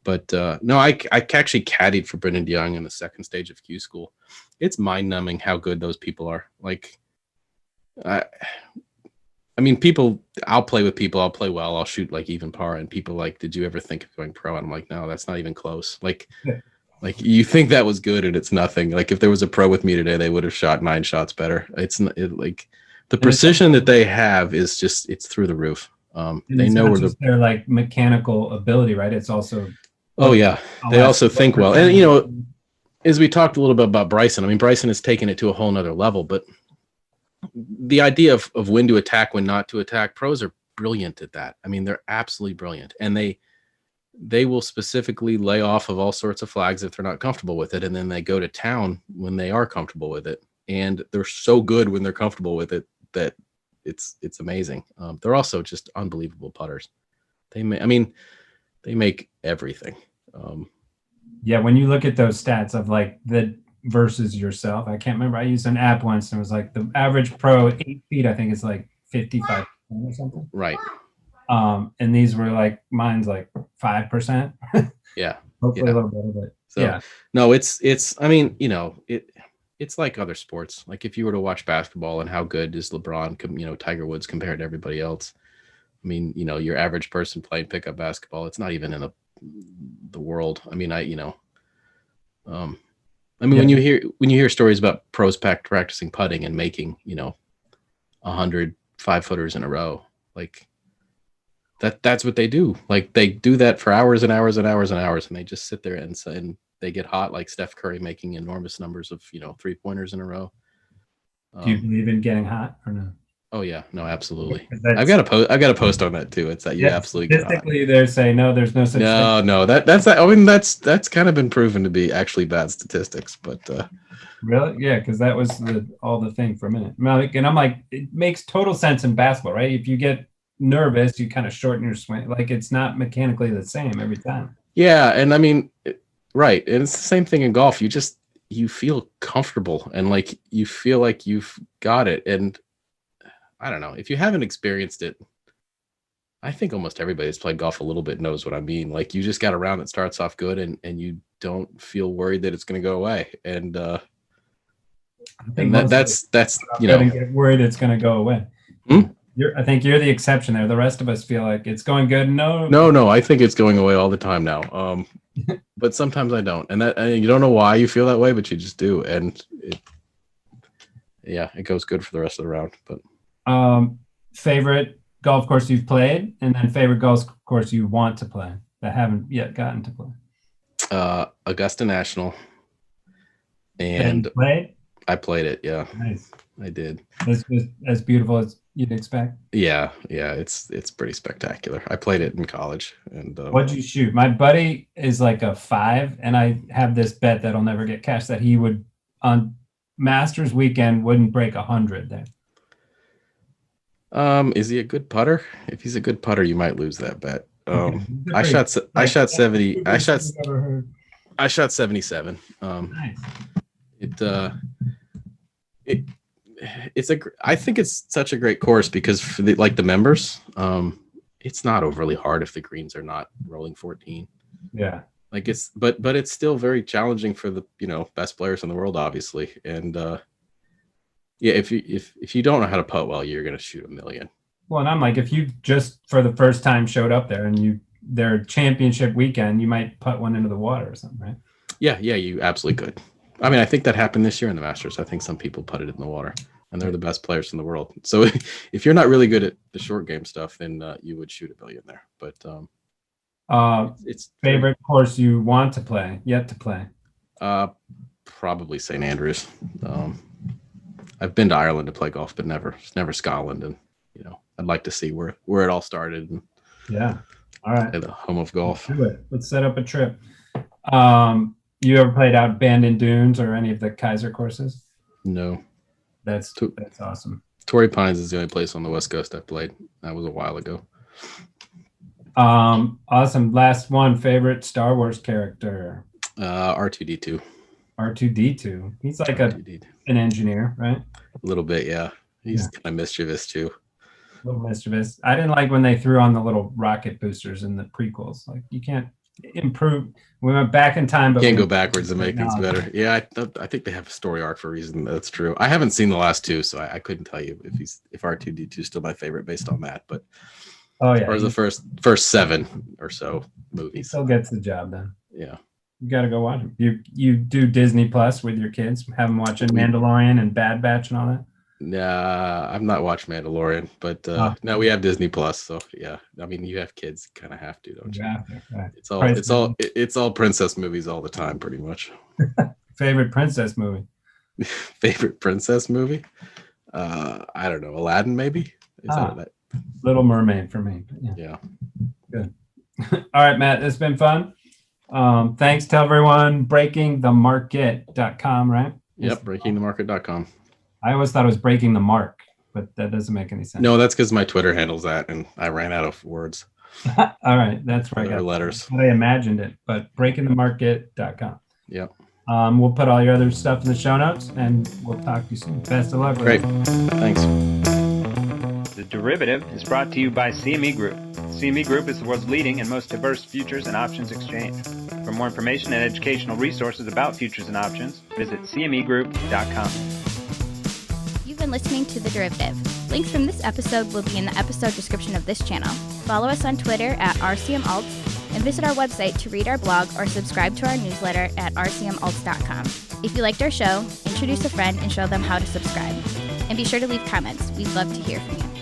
But no, I actually caddied for Brendan DeYoung in the second stage of Q school. It's mind numbing how good those people are. Like, I mean, I'll play with people. I'll play well. I'll shoot like even par, and people like, did you ever think of going pro? And I'm like, no, that's not even close. Like, like, you think that was good, and it's nothing. Like, if there was a pro with me today, they would have shot 9 shots better. Like, the precision that they have is just, it's through the roof. They know where their like mechanical ability, right? It's also. Oh yeah, they also think well, and as we talked a little bit about Bryson. I mean, Bryson has taken it to a whole nother level. But the idea of when to attack, when not to attack, pros are brilliant at that. I mean, they're absolutely brilliant, and they will specifically lay off of all sorts of flags if they're not comfortable with it, and then they go to town when they are comfortable with it, and they're so good when they're comfortable with it that it's amazing. They're also just unbelievable putters. They make everything. Yeah, when you look at those stats of like the versus yourself, I can't remember. I used an app once, and it was like the average pro 8 feet, I think, is like 55 or something. Right. And these were like, mine's like 5%. Yeah. Hopefully a little better, but so, yeah. No, it's. I mean, it's like other sports. Like, if you were to watch basketball and how good is LeBron, Tiger Woods compared to everybody else. I mean, your average person playing pickup basketball, it's not even in the world. I mean, when you hear stories about pros practicing putting and making, 100 5-footers in a row. Like that's what they do. Like they do that for hours and hours and hours and hours, and they just sit there and they get hot, like Steph Curry making enormous numbers of 3-pointers in a row. Do you believe in getting hot or no? Oh yeah, no, absolutely. I've got a post on that too. It's that you absolutely get hot. Statistically, they're saying no, there's no such thing. No, that's kind of been proven to be actually bad statistics, but really, yeah, because that was all the thing for a minute. And I'm like, it makes total sense in basketball, right? If you get nervous, you kind of shorten your swing. Like it's not mechanically the same every time. Yeah, and I mean, right, and it's the same thing in golf. You feel comfortable and like you feel like you've got it. And I don't know, if you haven't experienced it, I think almost everybody that's played golf a little bit knows what I mean. Like you just got a round that starts off good and you don't feel worried that it's going to go away. And that's get worried it's going to go away. I think you're the exception there. The rest of us feel like it's going good. No, I think it's going away all the time now. But sometimes I don't, and you don't know why you feel that way, but you just do, and it goes good for the rest of the round. But favorite golf course you've played, and then favorite golf course you want to play that haven't yet gotten to play. Augusta National, and I played it. Yeah, nice. I did. It's as beautiful as you'd expect. Yeah, it's pretty spectacular. I played it in college. And what'd you shoot? My buddy is like a 5, and I have this bet that'll never get cashed that he would on Masters weekend wouldn't break 100 there. Is he a good putter? If he's a good putter, you might lose that bet. I shot 70. I shot 77. Nice. I think it's such a great course because for the members, it's not overly hard if the greens are not rolling 14. Yeah. Like but it's still very challenging for the, best players in the world, obviously. And if you don't know how to putt well, you're going to shoot a million. Well, and I'm like, if you just for the first time showed up there and their championship weekend, you might putt one into the water or something, right? Yeah, you absolutely could. I mean, I think that happened this year in the Masters. I think some people putted it in the water, and they're the best players in the world. So if you're not really good at the short game stuff, then you would shoot a billion there. But it's favorite course you want to play, yet to play? Probably St. Andrews. I've been to Ireland to play golf, but never Scotland. And I'd like to see where it all started. And yeah, all right, the home of golf. Let's do it. Let's set up a trip. You ever played out Bandon Dunes or any of the Kaiser courses? No. That's awesome. Torrey Pines is the only place on the West Coast I've played. That was a while ago. Awesome. Last one. Favorite Star Wars character? R2D2. R2D2. He's like an engineer, right? A little bit, yeah. He's kind of mischievous too. A little mischievous. I didn't like when they threw on the little rocket boosters in the prequels. Like you can't improve. We went back in time, but can't go backwards and make things better. Yeah, I think they have a story arc for a reason. That's true. I haven't seen the last two, so I couldn't tell you if R2D2 is still my favorite based on that. But as far as the first 7 or so movies, he still gets the job done. Yeah, you got to go watch them. You do Disney Plus with your kids, have them watching Mandalorian and Bad Batch and all that. Nah, I've not watched Mandalorian, but no, we have Disney Plus, so yeah. I mean, you have kids, kind of have to, don't you? Yeah, right. It's all princess movies all the time, pretty much. Favorite princess movie? Favorite princess movie? I don't know, Aladdin maybe. That? Little Mermaid for me. Yeah. Good. All right, Matt, it's been fun. Thanks to everyone. BreakingTheMarket.com, right? Yep, BreakingTheMarket.com. I always thought it was Breaking the Mark, but that doesn't make any sense. No, that's because my Twitter handles that, and I ran out of words. All right, that's where I got letters. I imagined it, but BreakingTheMarket.com. Yep. We'll put all your other stuff in the show notes, and we'll talk to you soon. Best of luck. Great. Thanks. The Derivative is brought to you by CME Group. CME Group is the world's leading and most diverse futures and options exchange. For more information and educational resources about futures and options, visit cmegroup.com. You've been listening to The Derivative. Links from this episode will be in the episode description of this channel. Follow us on Twitter at RCMAlts and visit our website to read our blog or subscribe to our newsletter at rcmalts.com. If you liked our show, introduce a friend and show them how to subscribe. And be sure to leave comments. We'd love to hear from you.